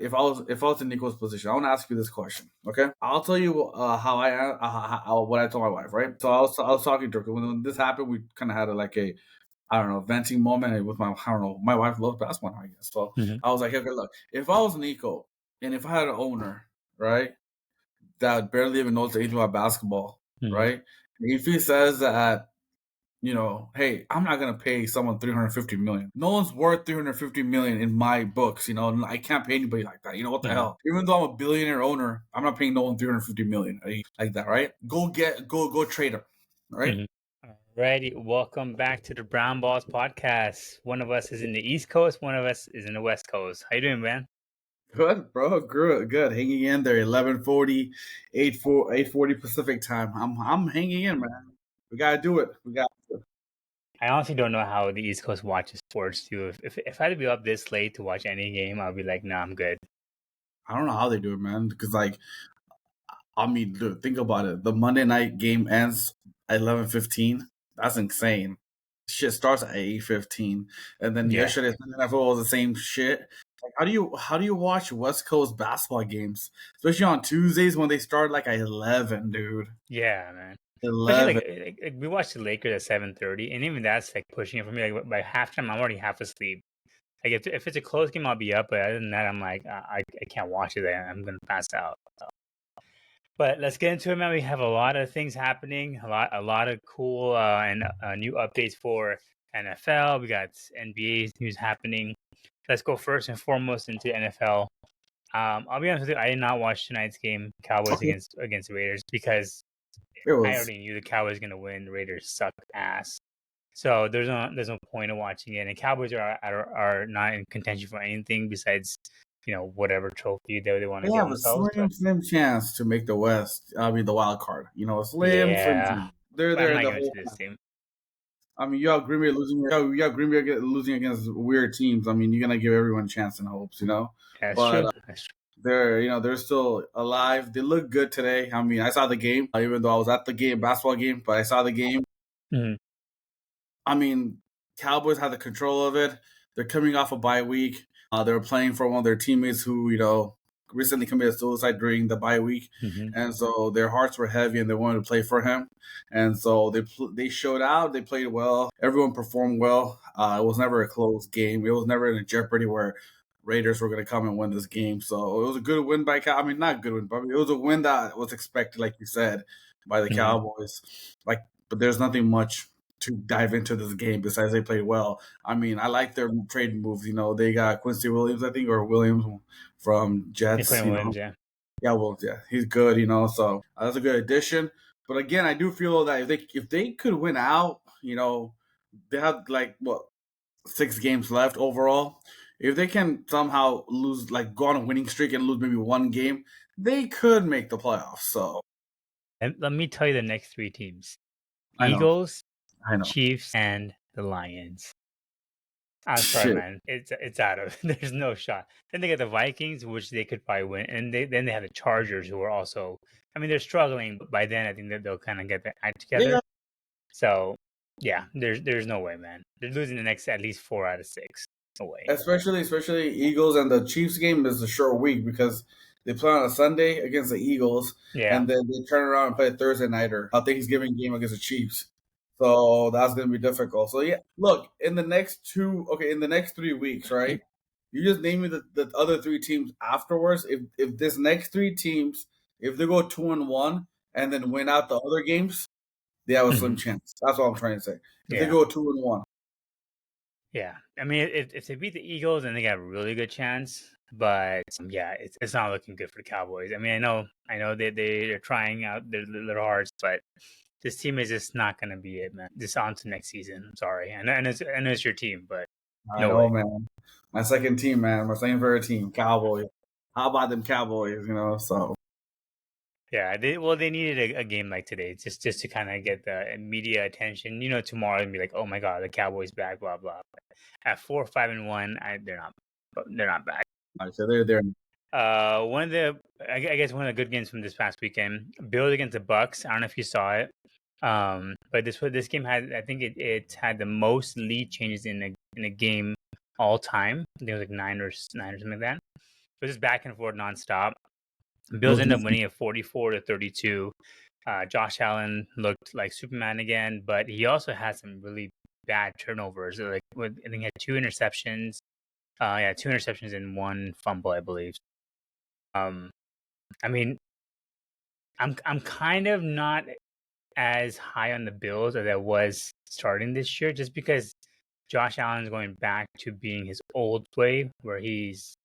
if I was in Nico's position, I want to ask you this question. Okay, I'll tell you how I am, what I told my wife. Right. So I was talking to her when this happened. We kind of had like a I don't know venting moment with I don't know. My wife loves basketball, I guess. So Mhm. I was like, okay, look, if I was Nico and if I had an owner, right, that barely even knows anything about basketball, Mhm. right, if he says that hey, I'm not gonna pay someone 350 million. No one's worth 350 million in my books. And I can't pay anybody like that. You know what the Mhm. hell? Even though I'm a billionaire owner, I'm not paying no one 350 million like that, right? Go trade him, right? Mhm. Alrighty, welcome back to the Brown Balls podcast. One of us is in the East Coast, one of us is in the West Coast. How you doing, man? Good, bro. Good. Hanging in there. 11:40, 8:40 Pacific time. I'm hanging in, man. We gotta do it. We got. I honestly don't know how the East Coast watches sports too. If I had to be up this late to watch any game, I'll be like, nah, I'm good. I don't know how they do it, man. Because I mean, dude, think about it. The Monday night game ends at 11:15. That's insane. Shit starts at 8:15, and then Yeah, yesterday Sunday Night Football was the same shit. Like, how do you watch West Coast basketball games, especially on Tuesdays when they start like at 11, dude? yeah, man. Especially 11. like we watched the Lakers at 7:30, and even that's like pushing it for me. Like by halftime, I'm already half asleep. Like if it's a close game, I'll be up. But other than that, I'm like I can't watch it. I'm gonna pass out. But let's get into it, man. We have a lot of things happening, a lot of cool and new updates for NFL. We got NBA news happening. Let's go first and foremost into NFL. I'll be honest with you, I did not watch tonight's game, Cowboys Okay, against the Raiders, because it I was. already knew the Cowboys were gonna win. The Raiders suck ass. So there's no point of watching it. And Cowboys are not in contention for anything besides whatever trophy they want They to give have a themselves. But slim chance to make the West. I mean, the wild card. A slim yeah, chance. They're but I'm there not the giving it whole to this time. team. I mean, you have Green Bay losing. You have Green Bay losing against weird teams. I mean, you're gonna give everyone a chance and hopes. That's But true. That's true. they're still alive. They look good today. I mean, I saw the game, even though I was at the basketball game, but I saw the game. Mhm. I mean, Cowboys had the control of it. They're coming off a bye week. They were playing for one of their teammates who, recently committed suicide during the bye week, Mhm. and so their hearts were heavy and they wanted to play for him. And so they showed out. They played well. Everyone performed well. It was never a close game. It was never in a jeopardy where Raiders were going to come and win this game. So it was a good win by I mean, not a good win, but it was a win that was expected, like you said, by the Mhm. Cowboys. But there's nothing much to dive into this game besides they played well. I mean, I like their trade moves. They got Quincy Williams, I think, or Williams from They Jets. Quinn Williams, yeah. Yeah, well, yeah, he's good. So that's a good addition. But again, I do feel that if they could win out, they have like what 6 games left overall. If they can somehow lose, like go on a winning streak and lose maybe one game, they could make the playoffs. So And let me tell you the next three teams: I know, Eagles, I know, Chiefs, and the Lions. I'm sorry, shit. man. It's out of. There's no shot. Then they get the Vikings, which they could probably win, and then they have the Chargers, who are also. I mean, they're struggling, but by then I think that they'll kind of get their act together. Yeah, So, yeah, there's no way, man. They're losing the next at least 4 out of 6. No way. especially Eagles and the Chiefs game is a short week because they play on a Sunday against the Eagles, Yeah. and then they turn around and play a Thursday nighter, a Thanksgiving game against the Chiefs. So that's gonna be difficult. So yeah, look in the next 3 weeks, right? You just name me the other three teams afterwards. If this next three teams, if they go 2-1 and then win out the other games, they have a slim Mhm. chance. That's what I'm trying to say. If they Yeah. go 2-1, Yeah. I mean, if they beat the Eagles, then they got a really good chance. But yeah, it's not looking good for the Cowboys. I mean, I know they're trying out their hearts, but this team is just not gonna be it, man. Just on to next season. I'm sorry. I know it's your team, but I no know, way. man. My second team, man. My second favorite team, Cowboys. How about them Cowboys? So Yeah, they needed a game like today just to kind of get the media attention. Tomorrow and be like, oh my god, the Cowboys back, blah blah. At 4-5-1, they're not back. so they're there. One of the I guess one of the good games from this past weekend, Bills against the Bucks. I don't know if you saw it. But this game had, I think it had the most lead changes in a game all time. I think it was like nine or something like that. It was just back and forth nonstop. No Bills ended up defense. winning at 44-32. Josh Allen looked like Superman again, but he also had some really bad turnovers. Like I think he had two interceptions. Yeah, two interceptions and one fumble, I believe. Um, I mean, I'm kind of not as high on the Bills as I was starting this year, just because Josh Allen's going back to being his old way, where he's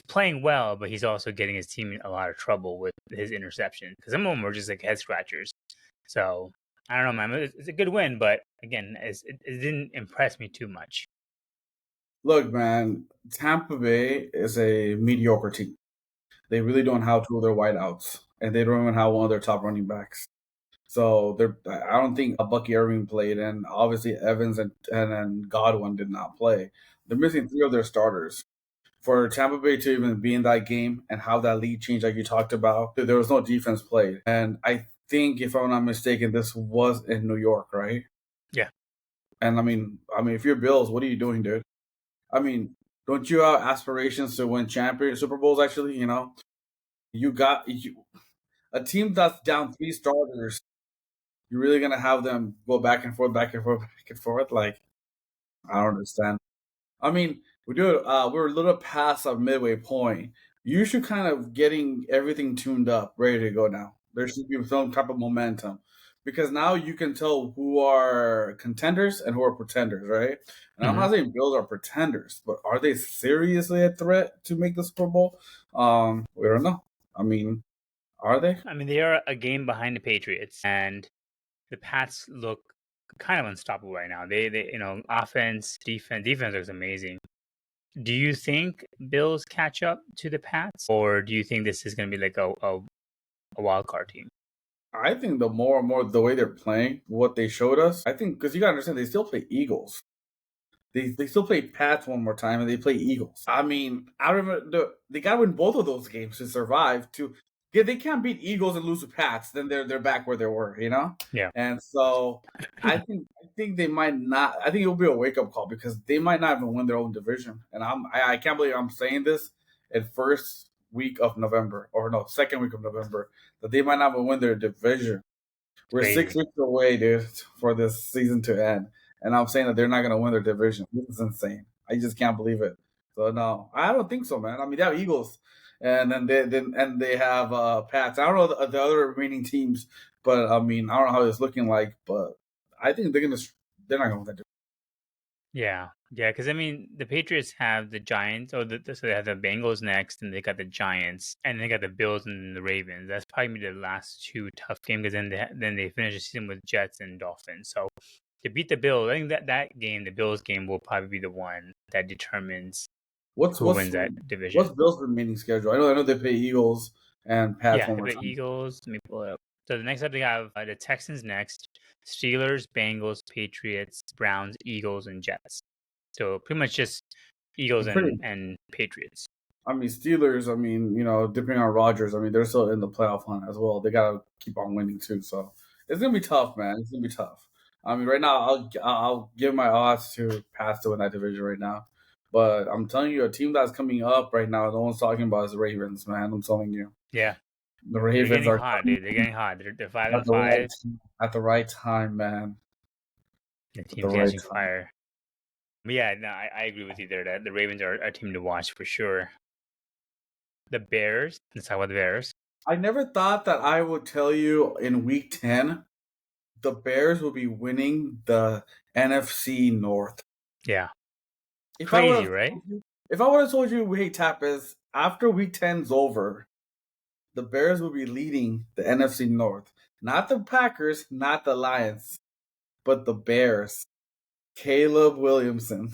playing well, but he's also getting his team in a lot of trouble with his interception. Because some of them were just like head scratchers. So I don't know, man. It's a good win, but again, it didn't impress me too much. Look, man, Tampa Bay is a mediocre team. They really don't have two of their wideouts, and they don't even have one of their top running backs. So they're. I don't think Bucky Irving played, and obviously Evans and Godwin did not play. They're missing three of their starters. For Tampa Bay to even be in that game and have that lead change like you talked about, there was no defense played. And I think, if I'm not mistaken, this was in New York, right? Yeah. And if you're Bills, what are you doing, dude? I mean, don't you have aspirations to win champion Super Bowls? Actually, a team that's down three starters. You're really gonna have them go back and forth, back and forth, back and forth. Like, I don't understand. I mean, we're a little past our midway point. You should kind of getting everything tuned up, ready to go now. There should be some type of momentum because now you can tell who are contenders and who are pretenders, right? And I'm hmm not saying Bills are pretenders, but are they seriously a threat to make the Super Bowl? We don't know. I mean, are they? I mean, they are a game behind the Patriots, and the Pats look kind of unstoppable right now. They offense, defense looks amazing. Do you think Bills catch up to the Pats, or do you think this is going to be like a wild card team? I think the more and more the way they're playing, what they showed us, I think because you gotta understand they still play Eagles. They still play Pats one more time and they play Eagles. I mean, I remember they got to win both of those games to survive. To Yeah, they can't beat Eagles and lose to Pats. Then they're back where they were, you know. Yeah. And so I think they might not. I think it'll be a wake up call because they might not even win their own division. And I can't believe I'm saying this at first week of November or no second week of November that they might not even win their division. We're Crazy. 6 weeks away, dude, for this season to end, and I'm saying that they're not going to win their division. This is insane. I just can't believe it. So no, I don't think so, man. I mean, they have Eagles, and then they have Pats. I don't know the other remaining teams, but I mean, I don't know how it's looking like, but I think they're not going to win that. Yeah, yeah. Because I mean, the Patriots have the Giants, so they have the Bengals next, and they got the Giants, and they got the Bills and the Ravens. That's probably the last two tough games. Because then they finish the season with Jets and Dolphins. So to beat the Bills, I think that game, the Bills game, will probably be the one that determines What's who what's wins that division. what's Bills' remaining schedule? I know they play Eagles and Pats Yeah, one they more play time. Eagles. Let me pull it up. So the next up, they have the Texans next, Steelers, Bengals, Patriots, Browns, Eagles, and Jets. So pretty much just Eagles I'm pretty and Patriots. I mean, Steelers. I mean, depending on Rodgers, I mean, they're still in the playoff hunt as well. They gotta keep on winning too. So it's gonna be tough, man. It's gonna be tough. I mean, right now, I'll give my odds to pass to win that division right now. But I'm telling you, a team that's coming up right now, no one's talking about is the Ravens, man. I'm telling you, Yeah, the they're Ravens getting are hot, coming dude. They're getting hot. They're five at and the right five. at the right time, man. The At the team's right catching time. fire. But yeah, no, I agree with you there. That the Ravens are a team to watch for sure. The Bears. Let's talk about the Bears. I never thought that I would tell you in Week 10 the Bears will be winning the NFC North. Yeah, If I would crazy, have right? told you, if I would have told you, hey Tapis, after Week 10's over, the Bears will be leading the NFC North. Not the Packers, not the Lions, but the Bears. Caleb Williamson.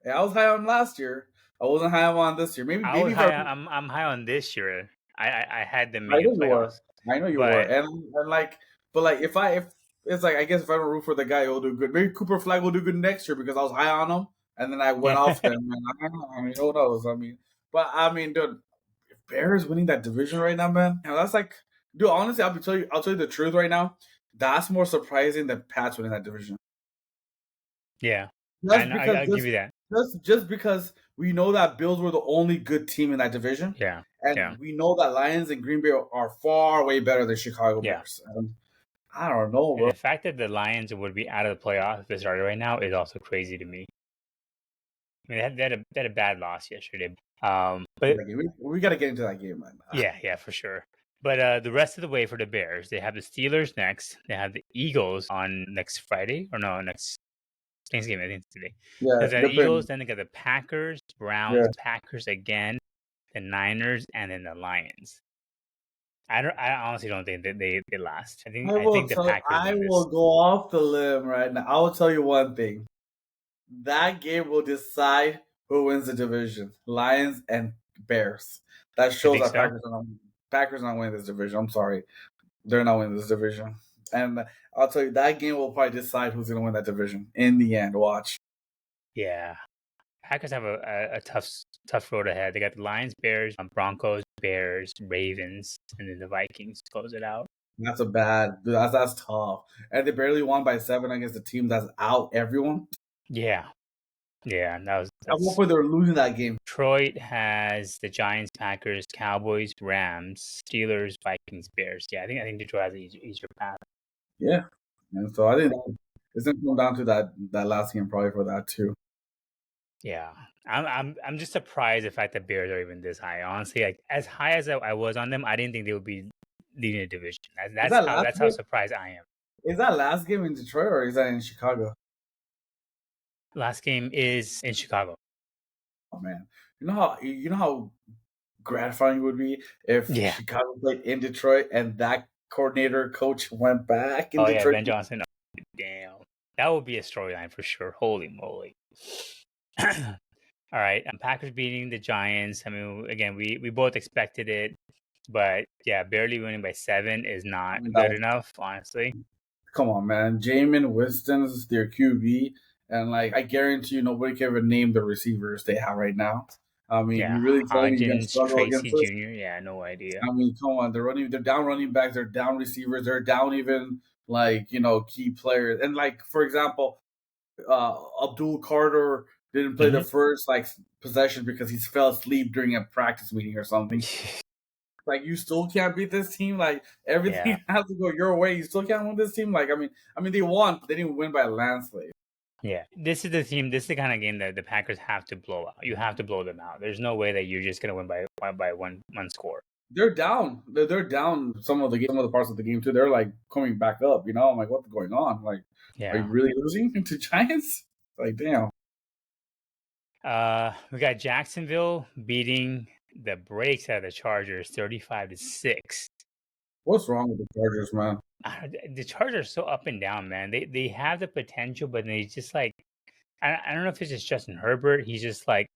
Yeah, I was high on last year. I wasn't high on this year. Maybe I was maybe if I high. I'm high on this year. I had them I making know you were. playoffs, I know you were. but And like but like if it's like I guess if I don't root for the guy, he'll do good. Maybe Cooper Flag will do good next year because I was high on him and then I went off them. And I don't know. I mean, who knows? I mean, but I mean, dude, if Bears winning that division right now, man, that's like, dude. Honestly, I'll tell you the truth right now. That's more surprising than Pats winning that division. yeah, Just I'll because give you that. just because we know that Bills were the only good team in that division, Yeah, yeah, and we know that Lions and Green Bay are far way better than Chicago yeah. Bears. And I don't know, And bro. the fact that the Lions would be out of the playoffs if they started right now is also crazy to me. I mean, they had a bad loss yesterday. But We got to get into that game, man. yeah, for sure. But the rest of the way for the Bears, they have the Steelers next. They have the Eagles on next Friday, or no, next Thanksgiving. I think it's today. Yeah, Because the they're Eagles, playing. then they got the Packers, Browns, Yeah, Packers again, the Niners, and then the Lions. I honestly don't think that they last. I think the Packers I win this. will go off the limb right now. I will tell you one thing. That game will decide who wins the division. Lions and Bears. That You shows think that so? Packers are not winning this division. I'm sorry. They're not winning this division. And I'll tell you, that game will probably decide who's going to win that division in the end. Watch. Yeah. Packers have a tough road ahead. They got the Lions, Bears, Broncos, Bears, Ravens, and then the Vikings to close it out. That's tough. And they barely won by 7 against a team that's out everyone. Yeah, yeah. At one That's point, they were losing that game. Detroit has the Giants, Packers, Cowboys, Rams, Steelers, Vikings, Bears. Yeah, I think Detroit has an easier path. Yeah. And so I think it's going to come down to that last game probably for that too. Yeah, I'm just surprised the fact that Bears are even this high. Honestly, like as high as I was on them, I didn't think they would be leading the division. That's, Is that's that how last that's how game? surprised I am. Is that last game in Detroit or is that in Chicago? Last game is in Chicago. Oh man, you know how gratifying it would be if Yeah. Chicago played in Detroit and that coordinator coach went back in Oh yeah, Detroit. Ben Johnson. Oh, damn, that would be a storyline for sure. Holy moly! All right, Packers beating the Giants. I mean, again, we both expected it, but yeah, barely winning by 7 is I not mean, good enough, honestly. come on, man. Jamin Winston's their QB, and like I guarantee you, nobody can even name the receivers they have right now. I mean, Yeah, you really telling me you're gonna Hodgins, struggle against Tracy this? Jr. Yeah, no idea. I mean, come on, they're down running backs, they're down receivers, they're down even like key players. And like for example, Abdul Carter didn't play the Hmm. first like possession because he fell asleep during a practice meeting or something. Like you still can't beat this team. Like Yeah, everything has to go your way. You still can't win this team. Like I mean, they won, but they didn't win by a landslide. yeah. This is the team. This is the kind of game that the Packers have to blow out. You have to blow them out. There's no way that you're just gonna win by one score. They're down. They're down some of the parts of the game too. They're like coming back up. I'm like, what's going on? Like, are you Yeah. really losing to Giants? Like, damn. We got Jacksonville beating the brakes out of the Chargers, 35-6. What's wrong with the Chargers, man? The Chargers are so up and down, man. They have the potential, but they just like I don't know if it's just Justin Herbert. He's just like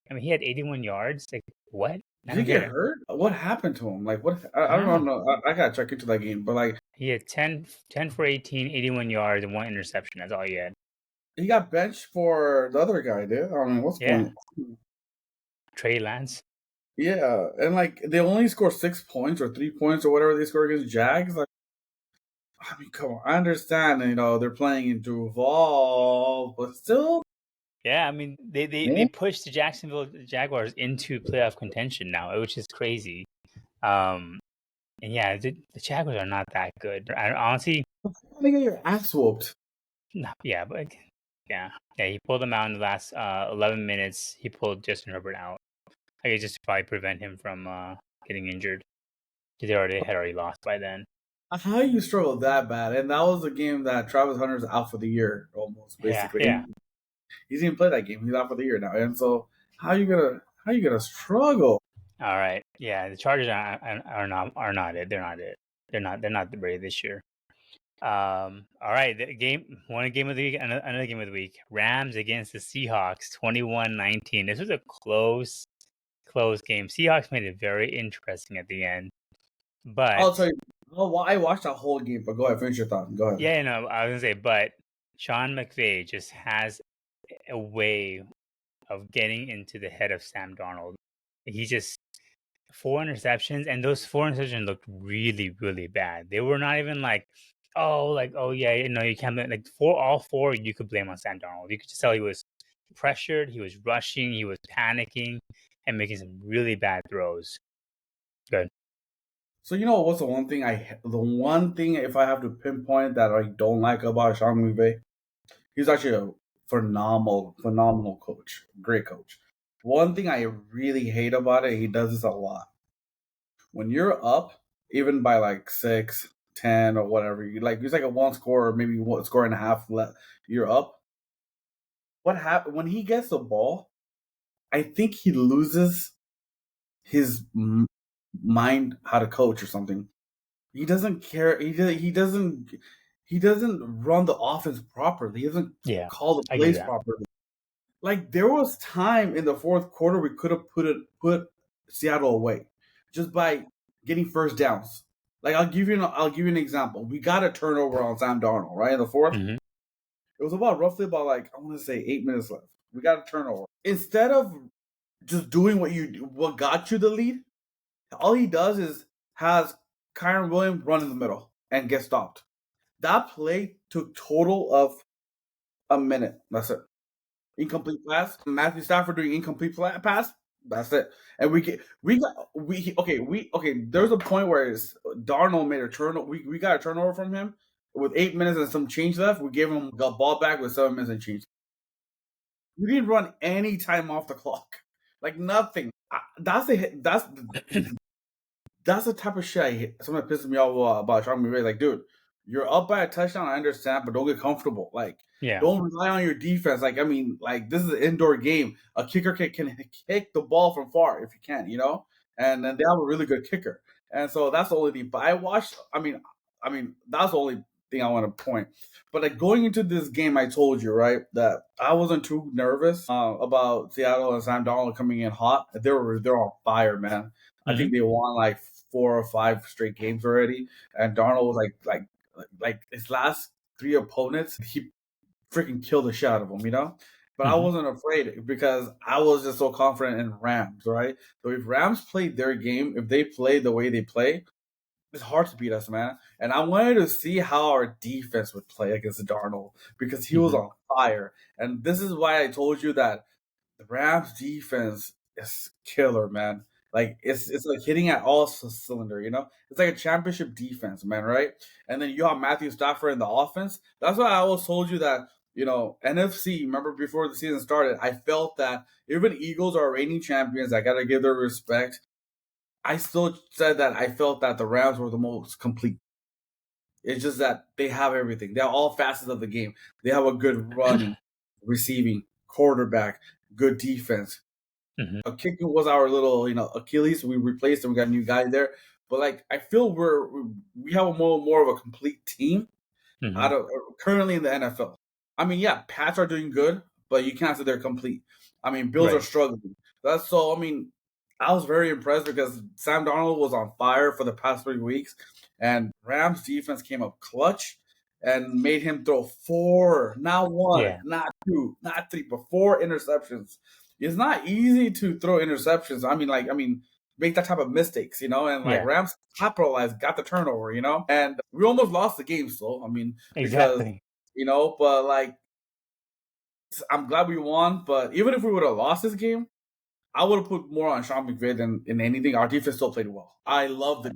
I mean, he had 81 yards. Like what? I Did he don't get get it. hurt? What happened to him? Like, what? I I don't don't know. know. I gotta check into that game. But like, He had 10 for 18, 81 yards, and one interception. That's all he had. he got benched for the other guy, dude. I mean, what's Yeah, going on? Trey Lance. Yeah, and like they only score 6 points or 3 points or whatever they score against Jags. Like, I mean, come on. I understand, they're playing in Duval, but still, Yeah, I mean they man. pushed the Jacksonville Jaguars into playoff contention now, which is crazy. Um, and yeah, the Jaguars are not that good. I honestly, How do you get your ass whooped? no, yeah, but yeah, he pulled them out in the last 11 minutes. He pulled Justin Herbert out. I guess just to probably prevent him from getting injured. 'Cause they had already lost by then. How you struggle that bad? And that was a game that Travis Hunter's out for the year, almost Yeah, basically. yeah. He's even played that game. He's out for the year now. And so, how you gonna struggle? All right. Yeah, the Chargers are not it. They're not it. They're not ready this year. All right. One game of the week, another game of the week. Rams against the Seahawks, 21-19. This was a close game. Seahawks made it very interesting at the end. I'll But tell you. I watched that whole game, but go ahead, finish your thought. Go ahead. yeah, I was gonna say, but Sean McVay just has a way of getting into the head of Sam Darnold. He just 4 interceptions, and those 4 interceptions looked really, really bad. They were not even like, oh yeah, you can't blame like all four you could blame on Sam Darnold. You could just tell he was pressured, he was rushing, he was panicking, and making some really bad throws. Good. So you know what's the one thing if I have to pinpoint that I don't like about Sean McVay, he's actually a phenomenal coach, great coach. One thing I really hate about it, he does this a lot. When you're up, even by like 6, 10, or whatever, you like it's like a one score or maybe one score and a half left. You're up. What happened when he gets the ball? I think he loses his mind how to coach or something. He doesn't care. He doesn't run the offense properly. He doesn't Yeah, call the I agree with plays that. properly. Like there was time in the fourth quarter we could have put Seattle away just by getting first downs. Like I'll give you an example. We got a turnover on Sam Darnold right in the fourth. Hmm. It was about roughly about like I want to say 8 minutes left. We got a turnover. Instead of just doing what got you the lead, all he does is has Kyron Williams run in the middle and get stopped. That play took total of a minute. That's it. Incomplete pass. Matthew Stafford doing incomplete pass. That's it. And we got we okay we okay. There's a point where Darnold made a turnover. We got a turnover from him with 8 minutes and some change left. We gave him the ball back with 7 minutes and change. We didn't run any time off the clock, like nothing. That's the type of shit I hate. Something that pisses me off about Sean McVay. Like, dude, you're up by a touchdown. I understand, but don't get comfortable. Like, Yeah. don't rely on your defense. Like, I mean, like this is an indoor game. A kicker can kick the ball from far if you can, And then they have a really good kicker. And so that's the only thing. But I watched. I mean, that's the only thing I want to point. But like going into this game, I told you right that I wasn't too nervous about Seattle and Sam Donald coming in hot. They're on fire, man. I Hmm. think they won like 4 or 5 straight games already, and Darnold was like his last three opponents, he freaking killed the shit out of them. But I Hmm. wasn't afraid because I was just so confident in Rams, right? So if Rams played their game, if they play the way they play, it's hard to beat us, man. And I wanted to see how our defense would play against Darnold because he was Hmm. on fire. And this is why I told you that the Rams defense is killer, man. Like it's like hitting at all cylinder, It's like a championship defense, man, right? And then you have Matthew Stafford in the offense. That's why I always told you that, NFC. Remember before the season started, I felt that even Eagles are reigning champions. I gotta give their respect. I still said that I felt that the Rams were the most complete. It's just that they have everything. They have all facets of the game. They have a good running, receiving, quarterback, good defense, Hmm. a kicker was our little, Achilles. We replaced him. We got a new guy there. But like, I feel we have a more of a complete team Hmm. out of currently in the NFL. I mean, yeah, Pats are doing good, but you can't say they're complete. I mean, Bills are Right. struggling. That's so. I mean, I was very impressed because Sam Darnold was on fire for the past 3 weeks, and Rams defense came up clutch and made him throw four, not one, Yeah. not two, not three, but four interceptions. It's not easy to throw interceptions. I mean, make that type of mistakes, and like Yeah. Rams capitalized, got the turnover, and we almost lost the game still. I mean, because Exactly. but like I'm glad we won. But even if we would have lost this game, I would have put more on Sean McVay than in anything. Our defense still played well. I love it.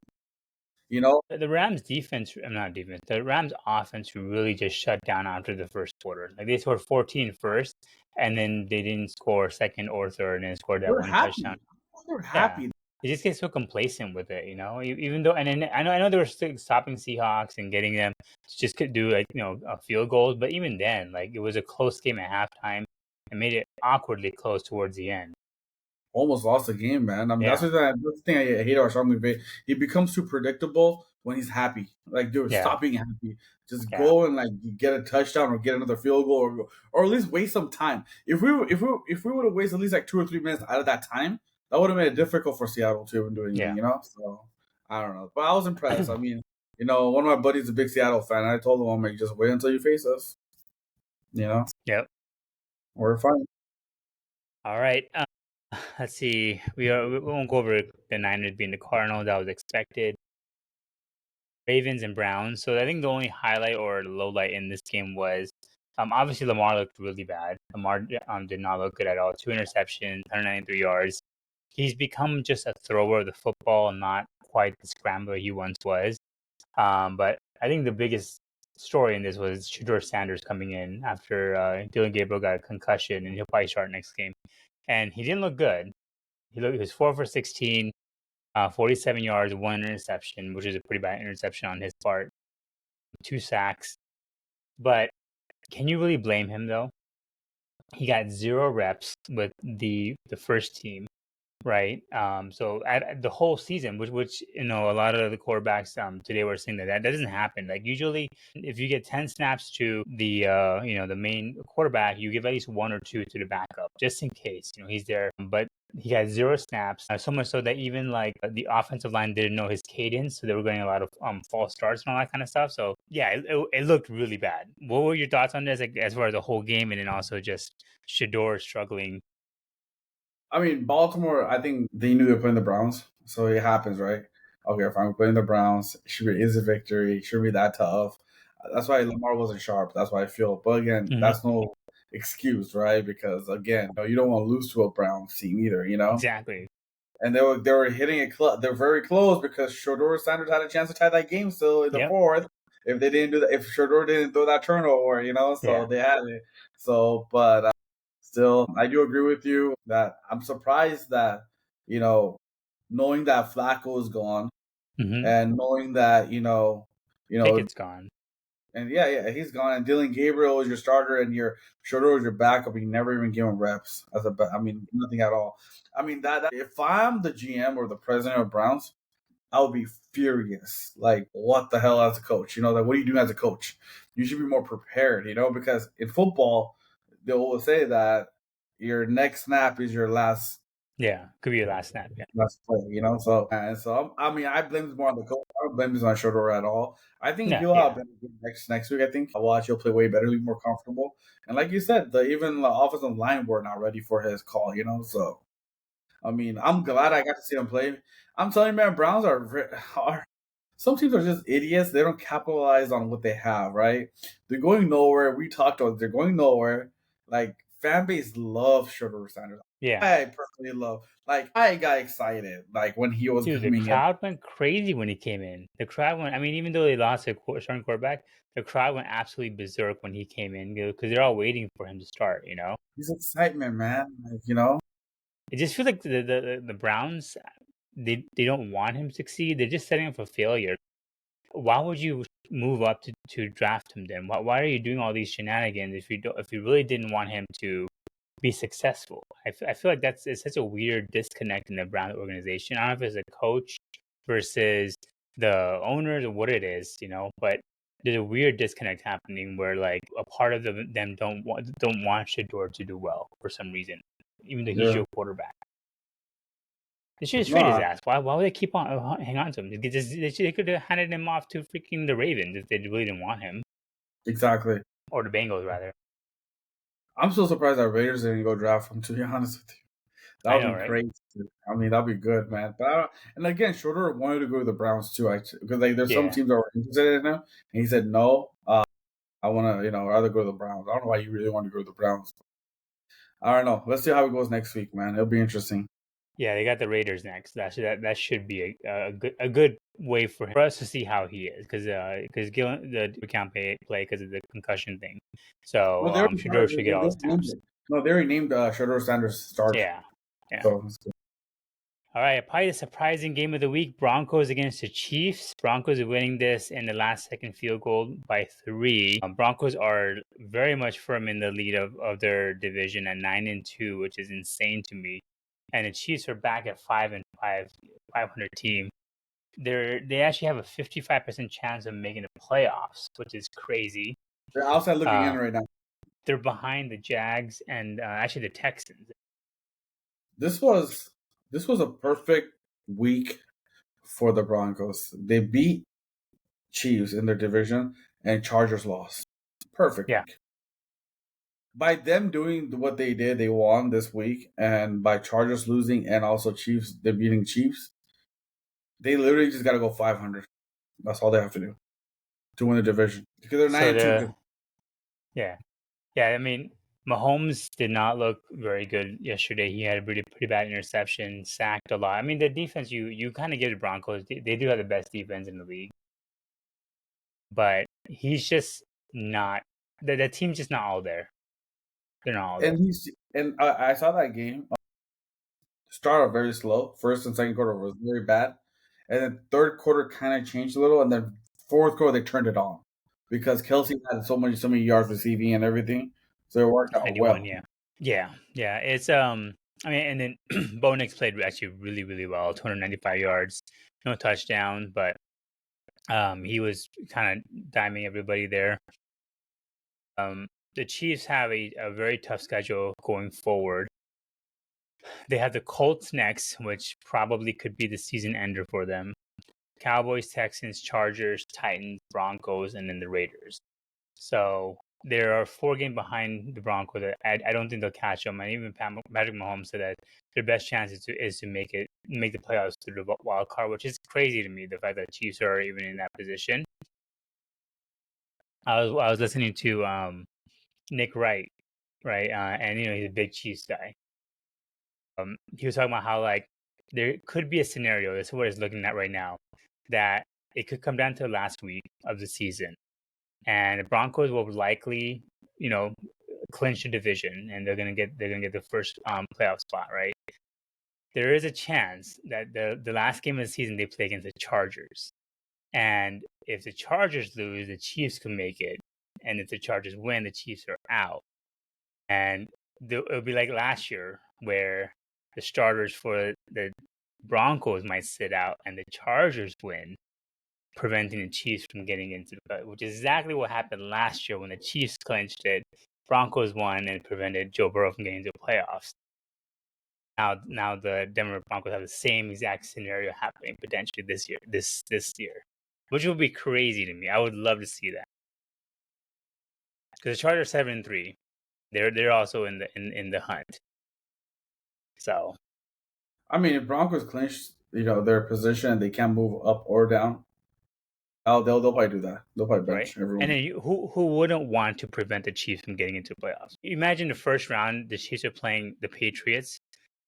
You know, The Rams defense, I'm not defense, the Rams offense really just shut down after the first quarter. Like they scored 14 first, and then they didn't score second or third, and then scored that we're one touchdown. happy. We're Yeah. happy. They just get so complacent with it, Even though, and then I know they were still stopping Seahawks and getting them to just could do like a field goals, but even then, like it was a close game at halftime and made it awkwardly close towards the end. Almost lost the game, man. I mean, Yeah, that's the thing I hate about Sean McVay. He becomes too predictable when he's happy. Like, dude, yeah, stop being happy. Just yeah, go and like get a touchdown or get another field goal or at least waste some time. If we would have wasted at least like 2 or 3 minutes out of that time, that would have made it difficult for Seattle to even do anything. yeah. So I don't know, but I was impressed. I mean, one of my buddies is a big Seattle fan. I told him, I'm like, just wait until you face us. You know, Yep. we're fine. All right. Let's see. We won't go over the Niners being the Cardinals. That was expected. Ravens and Browns. So I think the only highlight or low light in this game was Obviously, Lamar looked really bad. Lamar did not look good at all. 2 interceptions, 193 yards. He's become just a thrower of the football, not quite the scrambler he once was. But I think the biggest story in this was Shador Sanders coming in after Dylan Gabriel got a concussion, and he'll probably start next game. And he didn't look good. He was 4 for 16, 47 yards, 1 interception, which is a pretty bad interception on his part. 2 sacks. But can you really blame him though? He got 0 reps with the first team, right? So at the whole season, which a lot of the quarterbacks today were saying that doesn't happen. Like usually, if you get 10 snaps to the the main quarterback, you give at least 1 or 2 to the backup just in case he's there. But he got 0 snaps, so much so that even like the offensive line didn't know his cadence, so they were getting a lot of false starts and all that kind of stuff. So yeah, it looked really bad. What were your thoughts on this, like, as far as the whole game, and then also just Shador struggling? I mean, Baltimore, I think they knew they were playing the Browns, so it happens, right? Okay, if I'm playing the Browns, it should be easy victory. It shouldn't be that tough. That's why Lamar wasn't sharp. That's why I feel. But again, Mm-hmm. that's no excuse, right? Because again, you don't want to lose to a Browns team either, Exactly. And they were hitting it. They're very close because Shador Sanders had a chance to tie that game still in the Yep. fourth. If they didn't do that, if Shador didn't throw that turnover, so Yeah. they had it. So, but still, I do agree with you that I'm surprised that you know, knowing that Flacco is gone Mm-hmm. and knowing that Pickett's gone. and yeah, he's gone. And Dylan Gabriel is your starter, and your Schroeder is your backup. And you never even give him reps I mean, nothing at all. I mean, that if I'm the GM or the president of Browns, I would be furious. Like, what the hell as a coach? Like, what are you doing as a coach? You should be more prepared. Because in football, they will say that your next snap is your last Yeah. Could be your last snap. Yeah. last play. So I mean, I blame this more on the coach. I don't blame this on Schroeder at all. I think No. he'll have Yeah. better next week. I think I'll watch. He'll play way better, be more comfortable. And like you said, even the offensive line were not ready for his call. So I mean, I'm glad I got to see him play. I'm telling you, man, Browns are some teams are just idiots. They don't capitalize on what they have, right? They're going nowhere. We talked about it. They're going nowhere. Like, fan base loves Schroeder Sanders. Yeah. I personally love. Like, I got excited like when he was Dude, the coming in. crowd went crazy when he came in. The crowd went. I mean, even though they lost a starting quarterback, the crowd went absolutely berserk when he came in because they're all waiting for him to start. He's excitement, man. Like, It just feels like the Browns, they don't want him to succeed. They're just setting up for failure. Why would you move up to draft him then? Why are you doing all these shenanigans if you really didn't want him to be successful? I feel like it's such a weird disconnect in the Brown organization. I don't know if it's a coach versus the owners or what it is, but there's a weird disconnect happening where like a part of them don't want Shador to do well for some reason, even though he's yeah. your quarterback. They should have traded his No, ass. Why would they keep on hang on to him? They could have handed him off to freaking the Ravens if they really didn't want him, exactly. or the Bengals rather. I'm so surprised that Raiders didn't go draft him. To be honest with you. That I would know, be right? crazy. I mean, that'd be good, man. But and again, Schroeder wanted to go to the Browns too. Because like there's some Yeah, teams that were interested in him, and he said no. I want to, rather go to the Browns. I don't know why you really want to go to the Browns. I don't know. Let's see how it goes next week, man. It'll be interesting. yeah. They got the Raiders next. That should be a good way for us to see how he is because Gillen the can't play because of the concussion thing. No, So they already, Shador should get all the named snaps. it. No, they already named Schroeder Sanders start. Yeah, yeah. So All right, probably the surprising game of the week: Broncos against the Chiefs. Broncos are winning this in the last-second field goal by 3. Broncos are very much firm in the lead of their division at 9-2, which is insane to me. And the Chiefs are back at 5-5, 500 team. They actually have a 55% chance of making the playoffs, which is crazy. they're outside looking in Uh, right now. they're behind the Jags and actually the Texans. This was this was a perfect week for the Broncos. They beat Chiefs in their division, and Chargers lost. Perfect Yeah. week. By them doing what they did, they won this week, and by Chargers losing and also Chiefs, they're beating Chiefs. They literally just got to go 500. That's all they have to do to win the division because they're So 9-2. yeah. Yeah, I mean, Mahomes did not look very good yesterday. He had a pretty bad interception, sacked a lot. I mean, the defense you kind of give the Broncos. They do have the best defense in the league, but he's just not. The team's just not all there. They're not all there. I saw that game. Started very slow. First and second quarter was very bad, and then third quarter kind of changed a little, and then fourth quarter they turned it on because Kelsey had so many yards receiving and everything, so it worked out 91, well. yeah. Yeah. It's I mean, and then Bo Nix played actually really well. 295 yards, no touchdown, but he was kind of diming everybody there. The Chiefs have a very tough schedule going forward. They have the Colts next, which probably could be the season ender for them. Cowboys, Texans, Chargers, Titans, Broncos, and then the Raiders. So there are 4 games behind the Broncos that I don't think they'll catch them. And even Patrick Mahomes said that their best chance is to make the playoffs through the wild card, which is crazy to me. The fact that Chiefs are even in that position. I was listening to Nick Wright, right, and he's a big Chiefs guy. He was talking about how like there could be a scenario. This is what he's looking at right now, that it could come down to the last week of the season, and the Broncos will likely, clinch the division, and they're gonna get the first playoff spot, right? There is a chance that the last game of the season they play against the Chargers, and if the Chargers lose, the Chiefs can make it, and if the Chargers win, the Chiefs are out, and it'll be like last year where the starters for the Broncos might sit out and the Chargers win, preventing the Chiefs from getting into the play, which is exactly what happened last year when the Chiefs clinched it. Broncos won and prevented Joe Burrow from getting into the playoffs. Now the Denver Broncos have the same exact scenario happening potentially this year, which would be crazy to me. I would love to see that because the Chargers 7-3, they're also in the hunt. So I mean, if Broncos clinch, their position and they can't move up or down, they'll probably do that. They'll probably right, bench and everyone. then who wouldn't want to prevent the Chiefs from getting into playoffs? Imagine the first round, the Chiefs are playing the Patriots.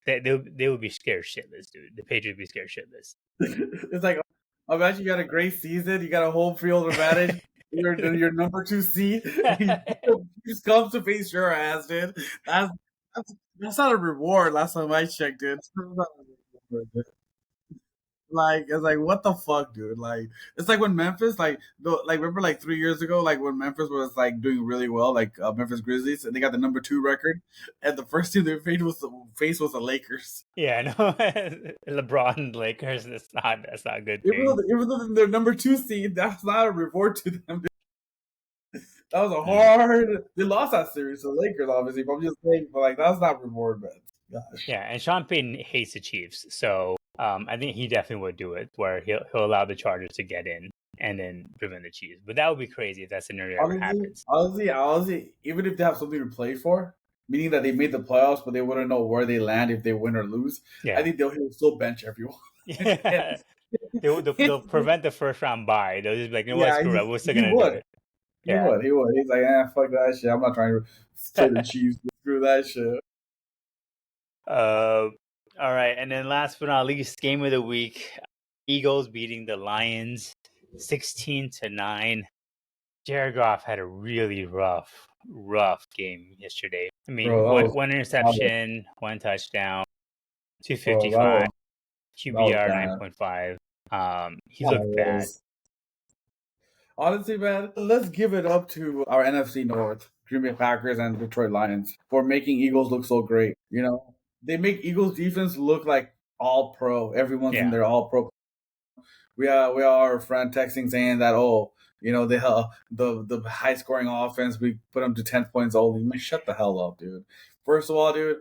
They would be scared shitless, dude. The Patriots would be scared shitless. It's like, imagine you got a great season, you got a home field advantage. You're number 2 seed. You just come to face your ass, dude. That's that's not a reward. Last time I checked, dude. It's not a reward, dude. Like it's like what the fuck, dude? Like it's like when Memphis, remember like 3 years ago, like when Memphis was like doing really well, like Memphis Grizzlies, and they got the number 2 record, and the first team they faced was the Lakers. Yeah, I know. LeBron Lakers. That's not a good Even thing. though even though they're number 2 seed, that's not a reward to them. That was a Mm. hard. They lost that series to the Lakers, obviously. But I'm just saying, but like that's not reward, man. Gosh. Yeah, and Sean Payton hates the Chiefs, so I think he definitely would do it, where he'll allow the Chargers to get in and then prevent the Chiefs. But that would be crazy if that scenario ever Honestly, happens. honestly, honestly, even if they have something to play for, meaning that they made the playoffs, but they wouldn't know where they land if they win or lose, I Yeah, think he'll still bench everyone. And- yeah. They'll prevent the first round bye. They'll just be like, you know what, yeah, screw it, we're still he gonna do would. it. He Yeah. would. He would. He's like, fuck that shit. I'm not trying to play the Chiefs. Screw that shit. Uh, all right, and then last but not least, game of the week: Eagles beating the Lions, 16-9. Jared Goff had a really rough game yesterday. I mean, Bro, one that was, interception, one touchdown, bro, 255, that was QBR bad. 9.5. He That looked bad. was. Honestly, man, let's give it up to our NFC North, Green Bay Packers and Detroit Lions for making Eagles look so great. They make Eagles defense look like all pro. Everyone's in Yeah. there all pro. We are our friend texting saying that the high scoring offense we put them to 10 points only. Man, shut the hell up, dude. First of all, dude,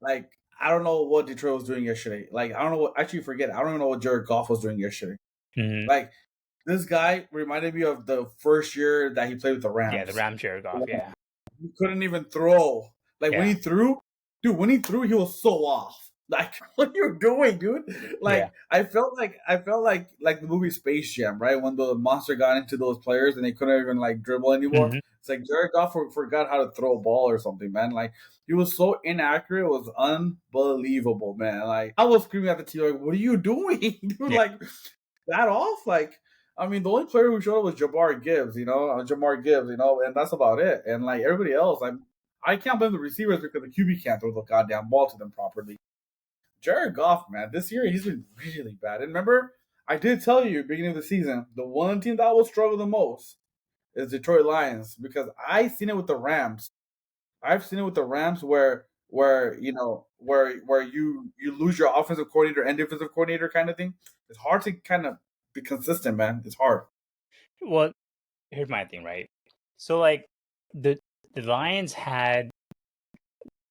like I don't know what Detroit was doing yesterday. Like I don't know what actually forget. I don't even know what Jared Goff was doing yesterday. hmm Like this guy reminded me of the first year that he played with the Yeah, the Rams. Rams Jared Goff. Yeah. He couldn't even throw. Like when Yeah. he threw, dude, he was so off. Like, what are you doing, dude? Yeah. Like, I felt like the movie Space Jam, right? When the monster got into those players and they couldn't even like dribble anymore. Hmm. It's like Jared Goff forgot how to throw a ball or something, man. Like, he was so inaccurate, it was unbelievable, man. Like, I was screaming at the team, like, "What are you doing, dude? Yeah. Like, that off?" Like, I mean, the only player who showed up was Jamar Gibbs, and that's about it. And like everybody else, I can't blame the receivers because the QB can't throw the goddamn ball to them properly. Jared Goff, man, this year he's been really bad. And remember, I did tell you beginning of the season, the one team that will struggle the most is Detroit Lions because I seen it with the Rams. I've seen it with the Rams where you lose your offensive coordinator and defensive coordinator kind of thing. It's hard to kind of be consistent, man. It's hard. Well, here's my thing, right? So like the the Lions had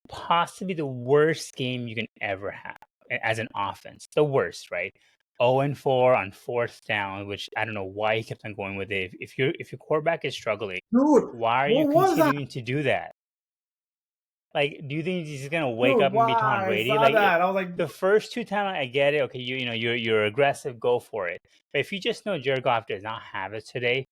possibly the worst game you can ever have as an offense. The worst, right? 0-4 on fourth down, which I don't know why he kept on going with it. If your quarterback is struggling, Dude, why are you what was that? continuing to do that? Like, do you think he's just gonna wake Dude, up and be Tom why? I Brady? saw Like, that. I was like, the first two times I get it. Okay, you're aggressive, go for it. But if you just know Jared Goff does not have it today,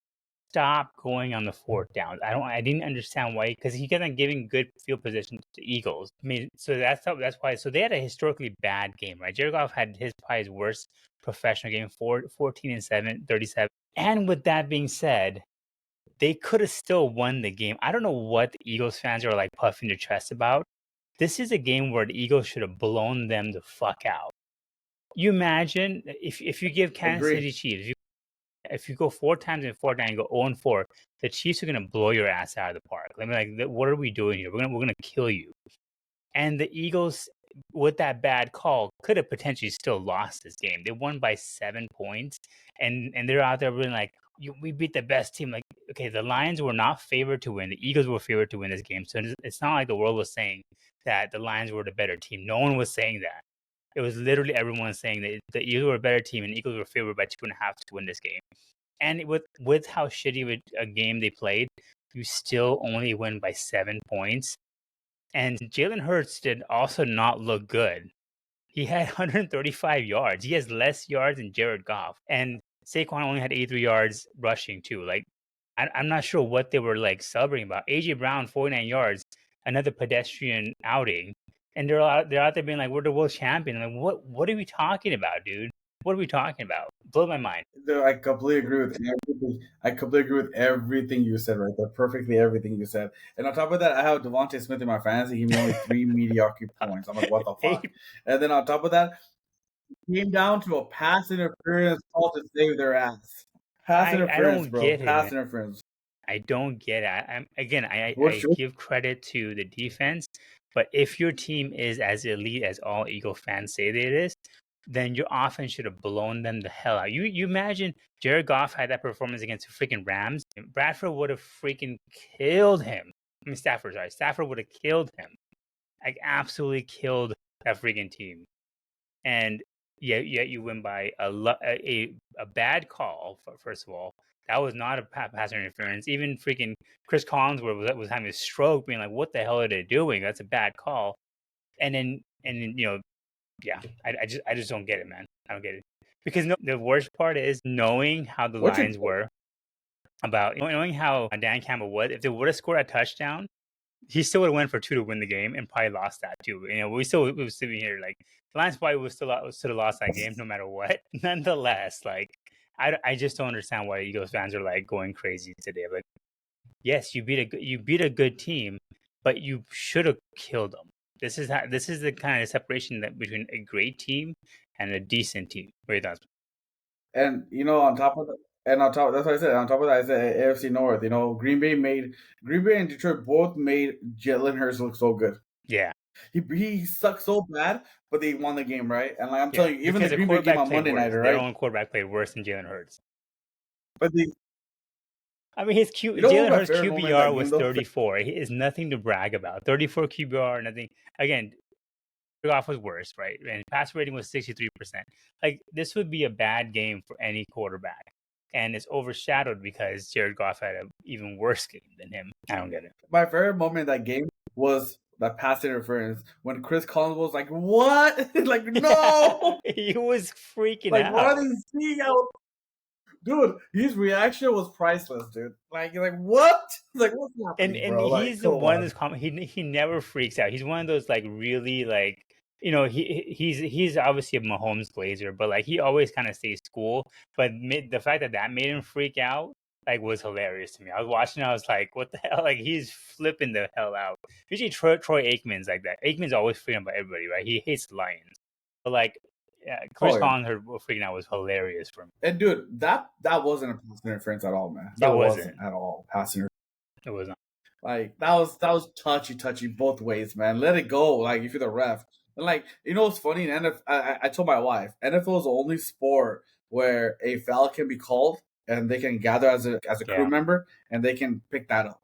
stop going on the fourth down. I didn't understand why because he kept on giving good field position to the Eagles. I mean, so that's why. So they had a historically bad game, right? Jared Goff had his probably his worst professional game, 14-7, 37. And with that being said, they could have still won the game. I don't know what the Eagles fans are like puffing their chest about. This is a game where the Eagles should have blown them the fuck out. You imagine if you give Kansas agree. City Chiefs, if you go four times in four down and go 0-4, the Chiefs are gonna blow your ass out of the park. I mean, like, what are we doing here? We're gonna kill you. And the Eagles, with that bad call, could have potentially still lost this game. They won by 7 points, and they're out there being like, "We beat the best team." Like, okay, the Lions were not favored to win. The Eagles were favored to win this game. So it's not like the world was saying that the Lions were the better team. No one was saying that. It was literally everyone saying that the Eagles were a better team, and the Eagles were favored by 2.5 to win this game. And with how shitty a game they played, you still only win by 7 points. And Jalen Hurts did also not look good. He had 135 yards. He has less yards than Jared Goff. And Saquon only had 83 yards rushing too. Like, I'm not sure what they were like celebrating about. AJ Brown, 49 yards, another pedestrian outing. And they're out there being like, we're the world champion. I'm like, what are we talking about, dude? What are we talking about? Blow my mind. Dude, I completely agree with everything. I completely agree with everything you said right there. Perfectly everything you said. And on top of that, I have Devontae Smith in my fantasy. He gave me only three mediocre points. I'm like, what the fuck? Eight. And then on top of that, it came down to a pass interference call to save their ass. Pass I interference, don't bro. get it, man. Pass interference. I don't get it. I'm again. What's I give credit to the defense, but if your team is as elite as all Eagle fans say that it is, then your offense should have blown them the hell out. You imagine Jared Goff had that performance against the freaking Rams. Bradford would have freaking killed him. I mean Stafford, sorry, Stafford would have killed him. Like absolutely killed that freaking team. And yet you win by a bad call. First of all, that was not a pass interference. Even freaking Chris Collinsworth was having a stroke, being like, "What the hell are they doing? That's a bad call." And then yeah, I just don't get it, man. I don't get it because the worst part is knowing how the what you Lions were about knowing how Dan Campbell was. If they would have scored a touchdown, he still would have went for two to win the game and probably lost that too. We were sitting here like the Lions probably would still have lost that game no matter what. Nonetheless, like I just don't understand why Eagles fans are like going crazy today. Like, yes, you beat a good team, but you should have killed them. This is the kind of separation that between a great team and a decent team. What are your thoughts? and on top of that, and on top that's what I said. On top of that, I said AFC North. Green Bay and Detroit both made Jalen Hurts look so good. Yeah, He sucked so bad, but they won the game, right? And like I'm yeah, telling you, even the because the Green Bay game quarterback on played Monday night, worse. Their right? own quarterback played worse than Jalen Hurts. But I mean, you know what was Jalen my Hurts favorite moment in QBR that was game though? 34. He is nothing to brag about. 34 QBR, nothing. Again, off was worse, right? And pass rating was 63%. Like this would be a bad game for any quarterback, and it's overshadowed because Jared Goff had an even worse game than him. I don't get it. My favorite moment in that game was that pass interference when Chris Collins was like, "What?" like, no, He was freaking like, what are out. they seeing out? Dude, his reaction was priceless, dude. Like what? Like, what's And happening, and bro? Like, he's the come one of on. those he never freaks out. He's one of those like really like he's obviously a Mahomes glazer, but like he always kind of stays cool. But the fact that made him freak out like was hilarious to me. I was watching, I was like, what the hell? Like he's flipping the hell out. Usually Troy Aikman's like that. Aikman's always freaking out about everybody, right? He hates the Lions, but like yeah, Chris Oh yeah. Collins freaking out was hilarious for me. And dude, that wasn't a pass interference at all, man. It That wasn't wasn't. at all pass interference. It wasn't. Like that was touchy both ways, man. Let it go. Like if you're the ref, and like you know what's funny? In NFL, I told my wife, NFL is the only sport where a foul can be called and they can gather as a crew Yeah. member and they can pick that up.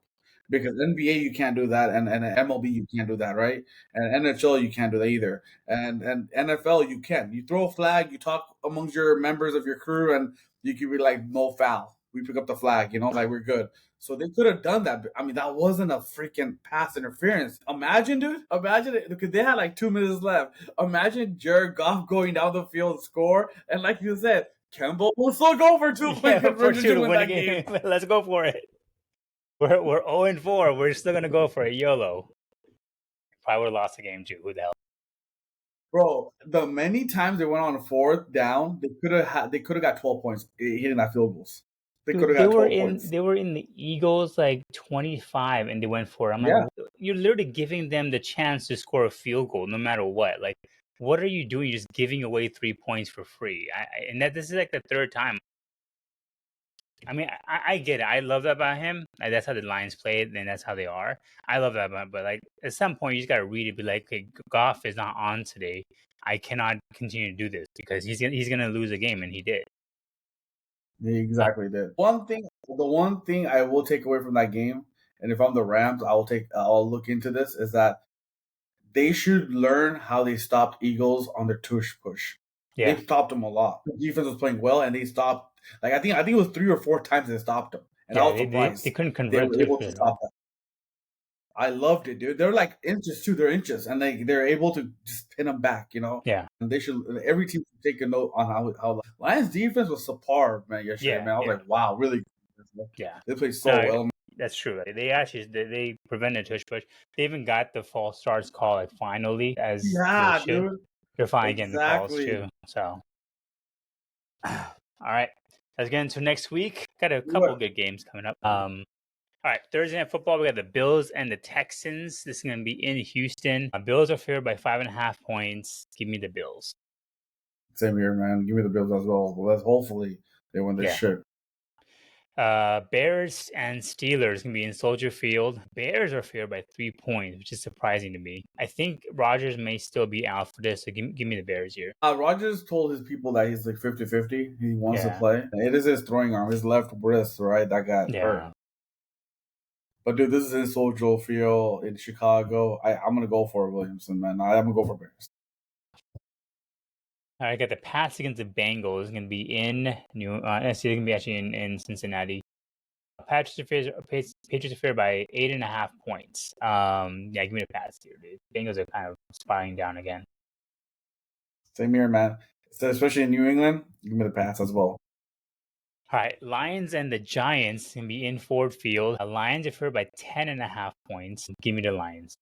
Because NBA you can't do that, and MLB you can't do that, right? And NHL you can't do that either. And NFL you can. You throw a flag, you talk amongst your members of your crew, and you can be like, no foul. We pick up the flag, like we're good. So they could have done that. I mean, that wasn't a freaking pass interference. Imagine, dude. Imagine it because they had like 2 minutes left. Imagine Jared Goff going down the field, score, and like you said, Campbell will still go for 2 point Yeah, for conversion two to to win win a that game. game. Let's go for it. We're 0-4. We're still gonna go for a YOLO. Probably would have lost the game too. Who the hell? Bro, the many times they went on fourth down, they could have got 12 points hitting that field goals. They could Dude, have got 12 points. they were in the Eagles like 25 and they went for it. I'm like, Yeah, you're literally giving them the chance to score a field goal no matter what. Like, what are you doing? You're just giving away 3 points for free. And that this is like the third time. I mean, I get it. I love that about him. Like, that's how the Lions play, and that's how they are. I love that about him. But like at some point, you just gotta read it. Be like, okay, Goff is not on today. I cannot continue to do this because he's gonna lose a game, and he did. they exactly did. The one thing I will take away from that game, and if I'm the Rams, I'll look into this, is that they should learn how they stopped Eagles on their tush push. Yeah, They stopped them a lot. The defense was playing well, and they stopped. Like I think it was 3 or 4 times they stopped them, and I yeah. was They surprised couldn't they convert were to able to it stop though. that. I loved it, dude. They're like inches too. They're inches, and they're able to just pin them back. Yeah, And they should. Every team should take a note on how the Lions defense was subpar, man. Yesterday, yeah, man. I was yeah, like, wow, really. yeah. They played so No, well. that's true. They actually they prevented tush push. They even got the false starts call like finally as they Yeah, should. dude. They're finally getting the calls Exactly. too. So, all right, let's get into next week. Got a couple What? good games coming up. All right, Thursday night football. We got the Bills and the Texans. This is going to be in Houston. Bills are favored by 5.5 points. Give me the Bills. Same here, man. Give me the Bills as well. But let's hopefully they win this Yeah. shit. Bears and Steelers can be in Soldier Field. Bears are favored by 3 points, which is surprising to me. I think Rodgers may still be out for this, so give me the Bears here. Rogers told his people that he's like 50-50. He wants to Yeah, play. It is his throwing arm, his left wrist, right? That got hurt. yeah. But dude, this is in Soldier Field in Chicago. I'm gonna go for Williamson, man. I'm gonna go for Bears. All right, I got the Pats against the Bengals. It's going to be in it's going to be actually in Cincinnati. Patriots are favored by 8.5 points. Yeah, give me the Pats here, dude. Bengals are kind of spiraling down again. Same here, man. So especially in New England, give me the Pats as well. All right, Lions and the Giants can be in Ford Field. Lions are favored by 10.5 points. Give me the Lions.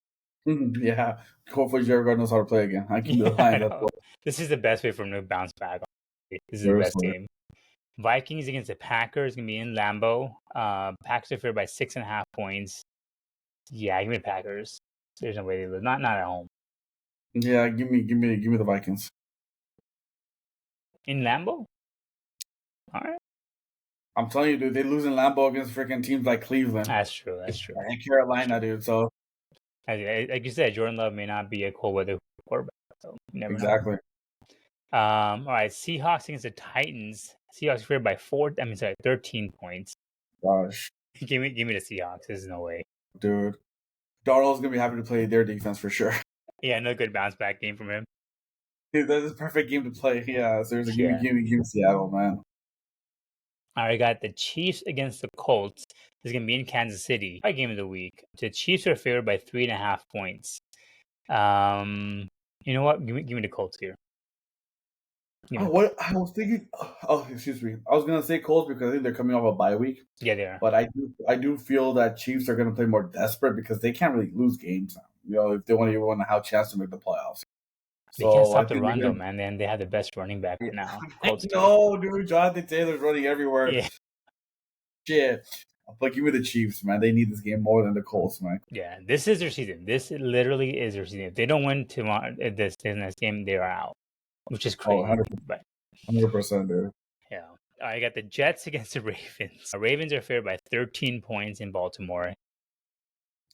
Yeah, hopefully Jared Goff knows how to play again. I give me the Yeah, I Lions as know. well. This is the best way for him to bounce back. This is the best Seriously. game. Vikings against the Packers gonna be in Lambeau. Packers are favored by 6.5 points. Yeah, give me the Packers. There's no way they lose. Not at home. Yeah, give me the Vikings. In Lambeau? All right. I'm telling you, dude, they lose in Lambeau against freaking teams like Cleveland That's true. That's true. and Carolina, dude. So Like you said, Jordan Love may not be a cold weather quarterback, so you never know. exactly. All right, Seahawks against the Titans. Seahawks favored by 13 points. Gosh, Give me the Seahawks. There's no way. dude, Darnold's gonna be happy to play their defense for sure. Yeah, another good bounce back game from him. Dude, that's a perfect game to play. Yeah, seriously, Yeah. give me Seattle, man. All right, got the Chiefs against the Colts. This is going to be in Kansas City. Our game of the week. The Chiefs are favored by 3.5 points. You know what? Give me the Colts here. Give me Oh, the Colts. what I was thinking. Oh, excuse me. I was gonna say Colts because I think they're coming off a bye week. Yeah, they are. But I do feel that Chiefs are gonna play more desperate because they can't really lose games now. If they want to have a chance to make the playoffs. They can't So I stop the think they're run though, gonna. man. Then they have the best running back right now. I Colts do. know, dude. Jonathan Taylor's running everywhere. Yeah, Shit. But give me the Chiefs, man. They need this game more than the Colts, man. yeah. This is their season. This literally is their season. If they don't win tomorrow, this next game, they are out, which is Oh, crazy. 100%, But 100%, dude. yeah. I got the Jets against the Ravens. Ravens are favored by 13 points in Baltimore.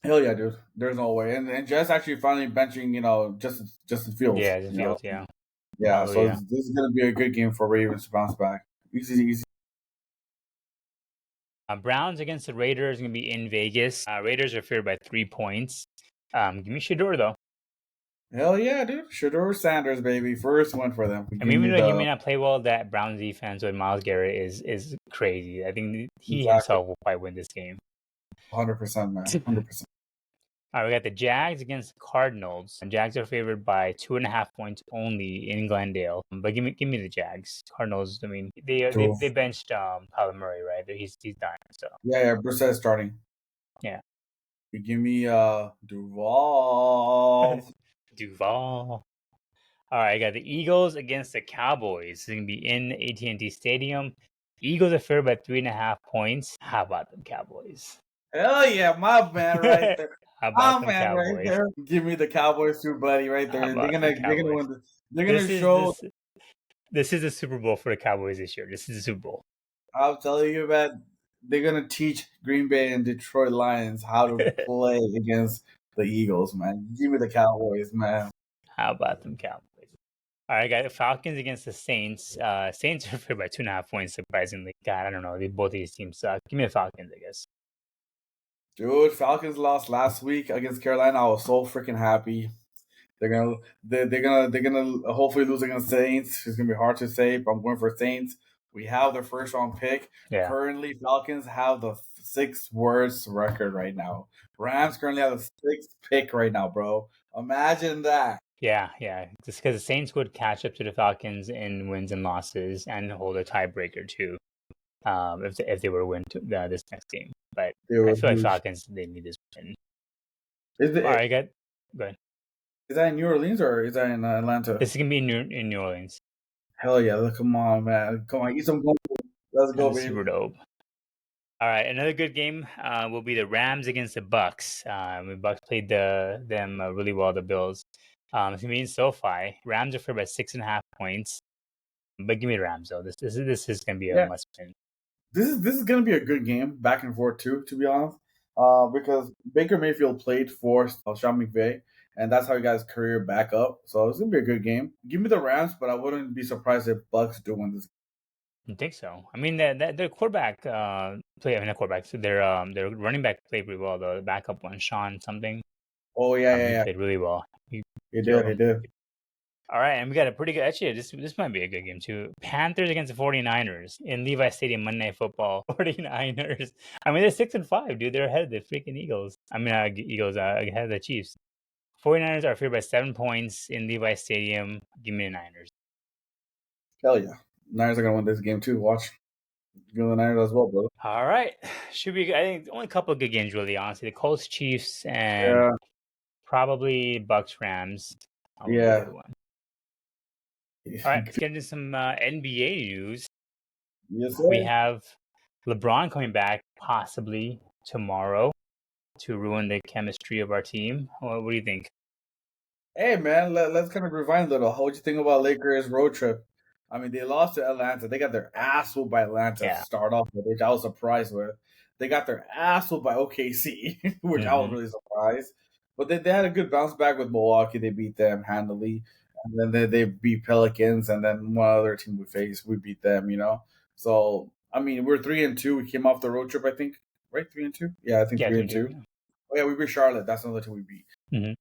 Hell yeah, dude. There's no way. And Jets actually finally benching, Justin Fields. Yeah, the Fields. Yeah. Yeah. So Hallelujah. this is gonna be a good game for Ravens to bounce back. Easy, easy. Browns against the Raiders going to be in Vegas. Raiders are favored by 3 points. Give me Shador though. Hell yeah, dude. Shador Sanders, baby. First one for them. I mean, Give me even though he may the not play well, that Browns defense with Myles Garrett is crazy. I think he exactly himself will probably win this game. 100%, man. 100%. All right, we got the Jags against the Cardinals. And Jags are favored by 2.5 points only in Glendale. But give me the Jags. Cardinals. I mean, they benched Kyler Murray, right? He's done. So Yeah, Brissett starting. yeah, You give me Duval. Duval. All right, I got the Eagles against the Cowboys. It's gonna be in AT&T Stadium. Eagles are favored by 3.5 points. How about them Cowboys? Hell yeah, my man right there. How about My them man right Cowboys? there. Give me the Cowboys too, buddy, right How there. They're about gonna them they're gonna Cowboys? win. They're gonna This is show. this this is a Super Bowl for the Cowboys this year. This is a Super Bowl. I'm telling you, man. They're gonna teach Green Bay and Detroit Lions how to play against the Eagles, man. Give me the Cowboys, man. How about them Cowboys? All right, I got the Falcons against the Saints. Saints are favored by 2.5 points. Surprisingly, God, I don't know. Both these teams suck. Give me the Falcons, I guess. Dude, Falcons lost last week against Carolina. I was so freaking happy. They're gonna hopefully lose against Saints. It's gonna be hard to say, but I'm going for Saints. We have their first round pick. Yeah, Currently, Falcons have the sixth worst record right now. Rams currently have the sixth pick right now, bro. Imagine that. yeah. Just because the Saints would catch up to the Falcons in wins and losses and hold a tiebreaker too. If they were to win this next game, but They I were feel like huge. Falcons they need this win. Is, All it, right, go ahead. is that in New Orleans or is that in Atlanta? This is gonna be in New Orleans. Hell yeah! Come on, man. Come on, eat some gold. Let's That's go, a super baby. dope. All right, another good game will be the Rams against the Bucks. The Bucks played them really well. The Bills. It's gonna be in SoFi. Rams are favored by 6.5 points. But give me the Rams though. This is gonna be a Yeah, must win. this is gonna be a good game, back and forth too. To be honest, because Baker Mayfield played for Sean McVay, and that's how he got his career back up. So it's gonna be a good game. Give me the Rams, but I wouldn't be surprised if Bucks do win this. I think so. I mean, their quarterback play. I mean, not quarterback. So their running back played pretty well. The backup one, Sean something. Oh yeah, yeah, He yeah. played really well. He He killed did. He him. did. All right, and we got a pretty good. Actually, this might be a good game too. Panthers against the 49ers in Levi Stadium Monday Night Football. 49ers. I mean, they're 6-5, dude. They're ahead of the freaking Eagles. I mean, Eagles ahead of the Chiefs. 49ers are favored by 7 points in Levi Stadium. Give me the Niners. Hell yeah. Niners are gonna win this game too. Watch. Give me the Niners as well, brother. All right, should be. I think only a couple of good games, really. Honestly, the Colts, Chiefs, and Yeah, probably Bucks, Rams. Will be a yeah. good one. All right, let's get into some NBA news. Yes, We sir. have LeBron coming back possibly tomorrow to ruin the chemistry of our team. What do you think? Hey man, let's kind of rewind a little. What you think about Lakers road trip? I mean, they lost to Atlanta. They got their ass whooped by Atlanta to Yeah. start off with, which I was surprised with. They got their ass whooped by OKC, which I was Mm-hmm. really surprised. But they had a good bounce back with Milwaukee. They beat them handily. And then they beat Pelicans, and then one other team we faced, we beat them, So, I mean, we're 3-2. We came off the road trip, I think. Right? 3-2? Yeah, I think Yeah, three three and two. two. Oh, yeah, we beat Charlotte. That's another team we beat. Mm-hmm.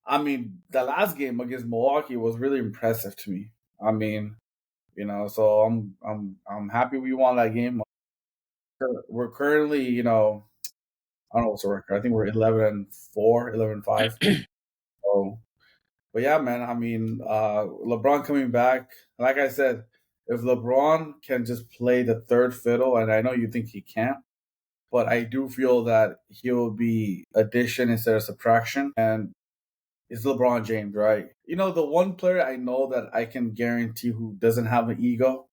I mean, the last game against Milwaukee was really impressive to me. I mean, so I'm happy we won that game. we're currently, you know, I don't know what's the record. I think we're 11-4, 11-5. So, but yeah, man. I mean, LeBron coming back. Like I said, if LeBron can just play the third fiddle, and I know you think he can't, but I do feel that he'll be addition instead of subtraction. And it's LeBron James, right? You know, the one player I know that I can guarantee who doesn't have an ego,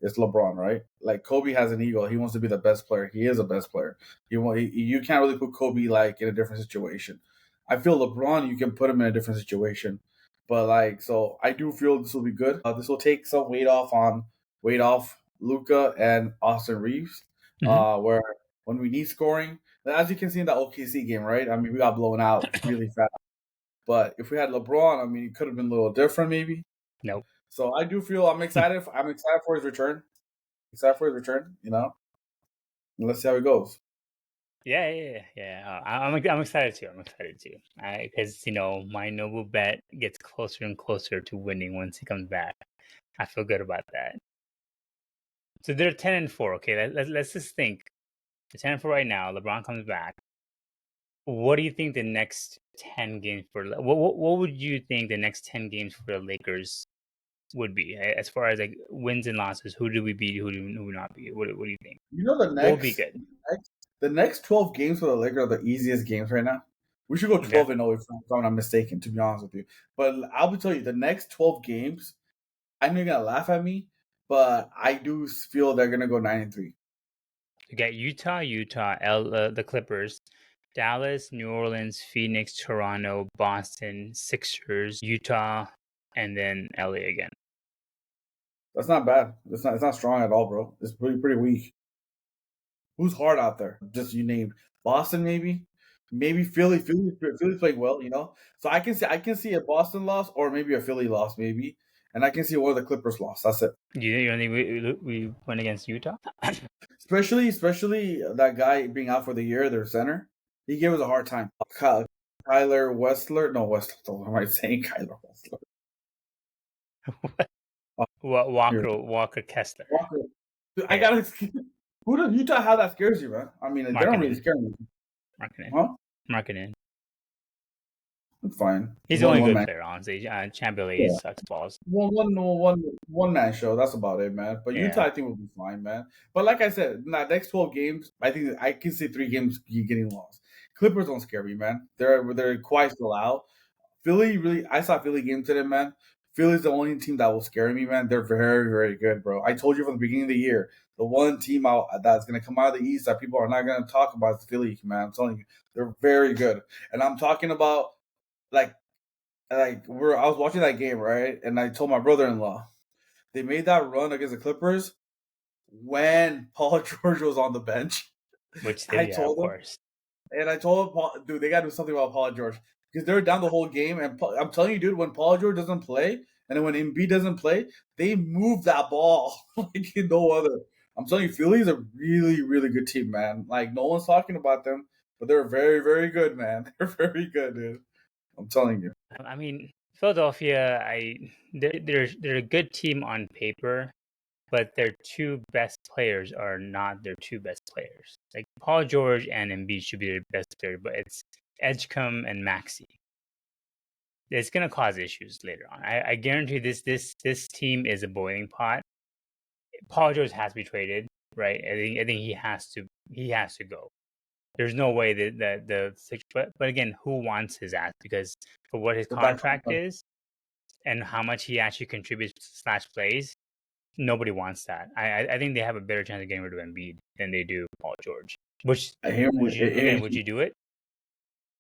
it's LeBron, right? Like Kobe has an ego. He wants to be the best player. He is a best player. You can't really put Kobe like in a different situation. I feel LeBron, you can put him in a different situation, but like so, I do feel this will be good. This will take some weight off Luca and Austin Reeves. Mhm. Where when we need scoring, as you can see in the OKC game, right? I mean, we got blown out really fast. But if we had LeBron, I mean, it could have been a little different, maybe. Nope. So I do feel I'm excited. I'm excited for his return. Excited for his return. You know, and let's see how it goes. Yeah. I'm excited too. I'm excited too. Because my noble bet gets closer and closer to winning once he comes back. I feel good about that. So they're 10-4. Okay, let's just think. They're 10-4 right now. LeBron comes back. What do you think the next 10 games for? What would you think the next 10 games for the Lakers would be as far as like wins and losses? Who do we beat? Who do we not beat? What do you think? You know, What would be good? the next 12 games for the Lakers are the easiest games right now. We should go Okay. 12-0 if I'm not mistaken. To be honest with you, but I'll be telling you the next 12 games. I know you're gonna laugh at me, but I do feel they're gonna go 9-3. You got Utah, the Clippers, Dallas, New Orleans, Phoenix, Toronto, Boston, Sixers, Utah, and then LA again. That's not bad. It's not strong at all, bro. It's pretty weak. Who's hard out there? Just you named Boston, maybe Philly. Philly's playing well, you know. So I can see a Boston loss or maybe a Philly loss, maybe, and I can see one of the Clippers loss. That's it. You don't think we went against Utah? Especially that guy being out for the year, their center. He gave us a hard time. Kyler Westler, no Westler. What am I saying? Kyler Westler. Oh, here. Walker Kessler, Walker. Dude, I yeah, gotta. Who does Utah have that scares you, man? I mean, they don't really Markkinen, scare me, Markkinen, huh? Markkinen. It's fine. He's the only good player, honestly. Chamberlain Yeah. sucks balls. One man show. That's about it, man. But Utah, Yeah. I think will be fine, man. But like I said, in that next 12 games, I think I can see 3 games getting lost. Clippers don't scare me, man. They're quite still out. Philly really, I saw Philly game today, man. Philly's the only team that will scare me, man. They're very good, bro. I told you from the beginning of the year, the one team out that's gonna come out of the East that people are not gonna talk about is Philly, man. I'm telling you, they're very good, and I'm talking about like I was watching that game, right? And I told my brother-in-law they made that run against the Clippers when Paul George was on the bench. Which I they, yeah, of told him, course. and I told him, dude, they got to do something about Paul George because they're down the whole game. And I'm telling you, dude, when Paul George doesn't play, and then when Embiid doesn't play, they move that ball like no other. I'm telling you, Philly's a really good team, man. Like no one's talking about them, but they're very good, man. They're very good, dude. I'm telling you. I mean, Philadelphia, they're a good team on paper, but their two best players are not their two best players. Like Paul George and Embiid should be their best player, but it's Edgecombe and Maxi. It's gonna cause issues later on. I guarantee this team is a boiling pot. Paul George has to be traded, right? I think he has to go. There's no way that but again, who wants his ass? Because for what his With that contract contract, is and how much he actually contributes slash plays, nobody wants that. I think they have a better chance of getting rid of Embiid than they do Paul George. Which would you do it?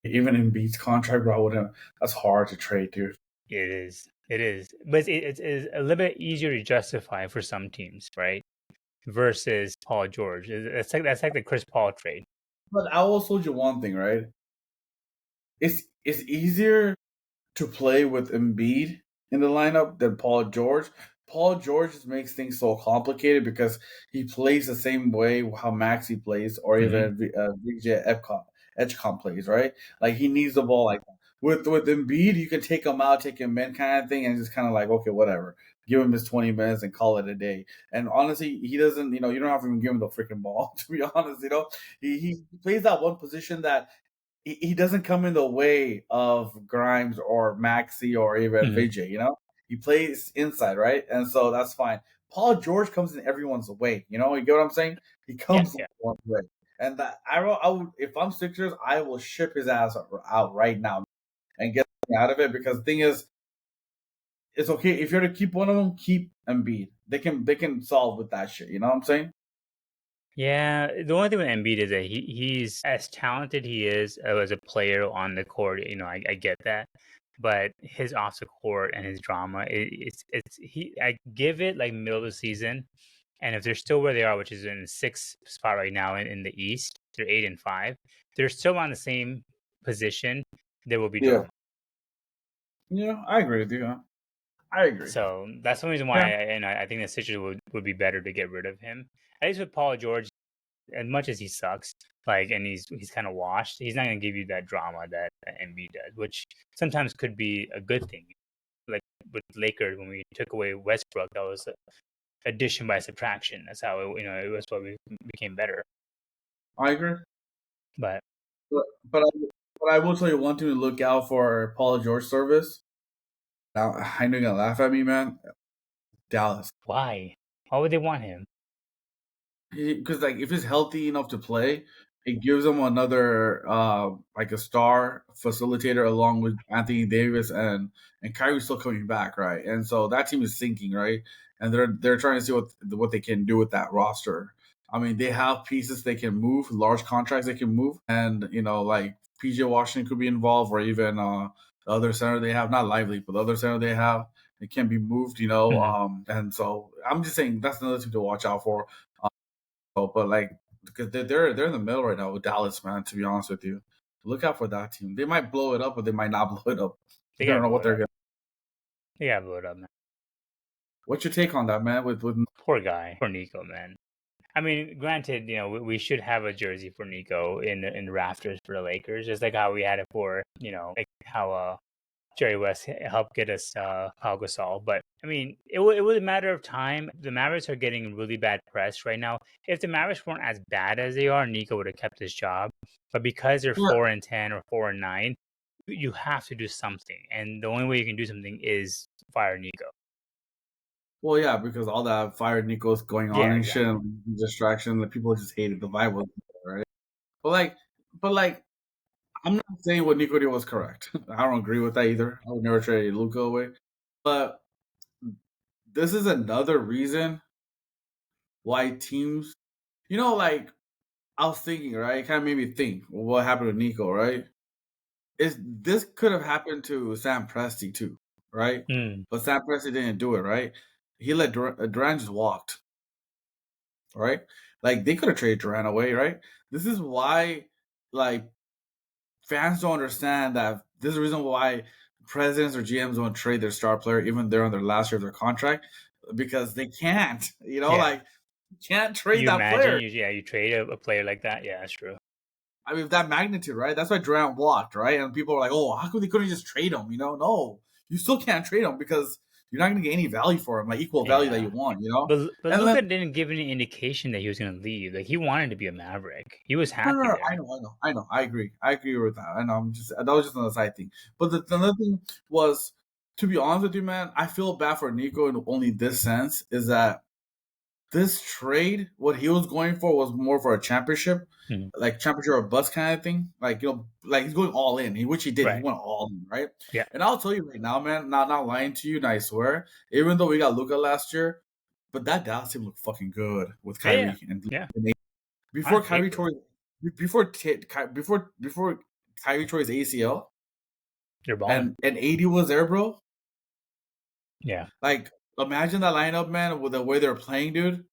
even in Beats contract, bro, I wouldn't. That's hard to trade, dude. It is. It is. But it's a little bit easier to justify for some teams, right? Versus Paul George. That's like the Chris Paul trade. But I also told you one thing, right? It's easier to play with Embiid in the lineup than Paul George. Paul George just makes things so complicated because he plays the same way how Maxi plays, or Mm-hmm. even VJ Edgecombe plays, right? Like he needs the ball like that. With Embiid, you can take him out, take him in, kind of thing, and just kind of like okay, whatever. give him his 20 minutes and call it a day. And honestly, he doesn't, you don't have to even give him the freaking ball, to be honest, He plays that one position that he doesn't come in the way of Grimes or Maxi or even Mhm. Vijay. He plays inside, right? And so that's fine. Paul George comes in everyone's way, you get what I'm saying? He Yeah, comes in yeah, everyone's way. And that I would, if I'm Sixers, I will ship his ass out right now and get him out of it, because the thing is, it's okay if you're to keep one of them, keep Embiid. They can solve with that shit. You know what I'm saying? yeah. The only thing with Embiid is that he's as talented he is as a player on the court. I get that, but his off the court and his drama, it's he. I give it like middle of the season, and if they're still where they are, which is in the sixth spot right now in the East, they're 8-5. They're still on the same position. There will be Yeah. drama. Yeah, I agree with you. Huh? I agree. So that's the reason Yeah. why I think the Sixers would be better to get rid of him. At least with Paul George, as much as he sucks, like, and he's kind of washed, he's not gonna give you that drama that Embiid does, which sometimes could be a good thing. Like with Lakers, when we took away Westbrook, that was addition by subtraction. That's how it was why we became better. I agree. But But I will tell you one thing to look out for Paul George service. Now I know you're gonna laugh at me, man. Dallas. why? Why would they want him? Because like if he's healthy enough to play, it gives him another like a star facilitator along with Anthony Davis and Kyrie's still coming back, right? And so that team is sinking, right? And they're trying to see what they can do with that roster. I mean, they have pieces they can move, large contracts they can move, and like PJ Washington could be involved, or even the other center they have, not Lively, but the other center they have, it can be moved, Mhm. and so I'm just saying that's another thing to watch out for. But like, because they're in the middle right now with Dallas, man. To be honest with you, look out for that team. They might blow it up, but they might not blow it up. They You don't gotta know blow what it they're up. gonna. They gotta blow it up, man. What's your take on that, man? With Poor guy, poor Nico, man. I mean, granted, we should have a jersey for Nico in the rafters for the Lakers, just like how we had it for, like how Jerry West helped get us Pau Gasol. But I mean, it was a matter of time. The Mavericks are getting really bad press right now. If the Mavericks weren't as bad as they are, Nico would have kept his job. But because they're yeah, 4-10 or 4-9, you have to do something, and the only way you can do something is fire Nico. well, yeah, because all that fire Nico's going on Yeah, and shit, exactly. and distraction, the people just hated the vibe was there, right? But like, but like, I'm not saying what Nico did was correct. I don't agree with that either. I would never trade Luca away. But this is another reason why teams, like I was thinking, right? It kind of made me think what happened with Nico, right? Is this could have happened to Sam Presti too, right? Mm, But Sam Presti didn't do it, right? He let Durant just walked, right? Like they could have traded Durant away, right? This is why, like, fans don't understand that. This is the reason why presidents or GMs don't trade their star player even they're on their last year of their contract, because they can't. yeah. Like you can't trade You that imagine player. you trade a player like that? Yeah, that's true. I mean, that magnitude, right? That's why Durant walked, right? And people are like, "Oh, how come they couldn't just trade him?" No, you still can't trade him because you're not going to get any value for him, like equal value that you Yeah. want. But And then Luca didn't give any indication that he was gonna leave. Like he wanted to be a Maverick. He was no, no, happy no, there. I know, I agree with that. I know, that was just another side thing. But the another thing was, to be honest with you, man, I feel bad for Nico in only this sense is that this trade, what he was going for was more for a championship, Mhm. like championship or bust kind of thing. Like like he's going all in. Which he did. He Right. went all in, right? Yeah. And I'll tell you right now, man, not lying to you, and I swear, even though we got Luca last year, but that Dallas team looked fucking good with Yeah. Yeah. Kyrie and Yeah. On before Kyrie paper, tore before Kyrie tore his ACL they're balling. and AD was there, bro. Yeah. Like imagine that lineup, man, with the way they're playing, dude.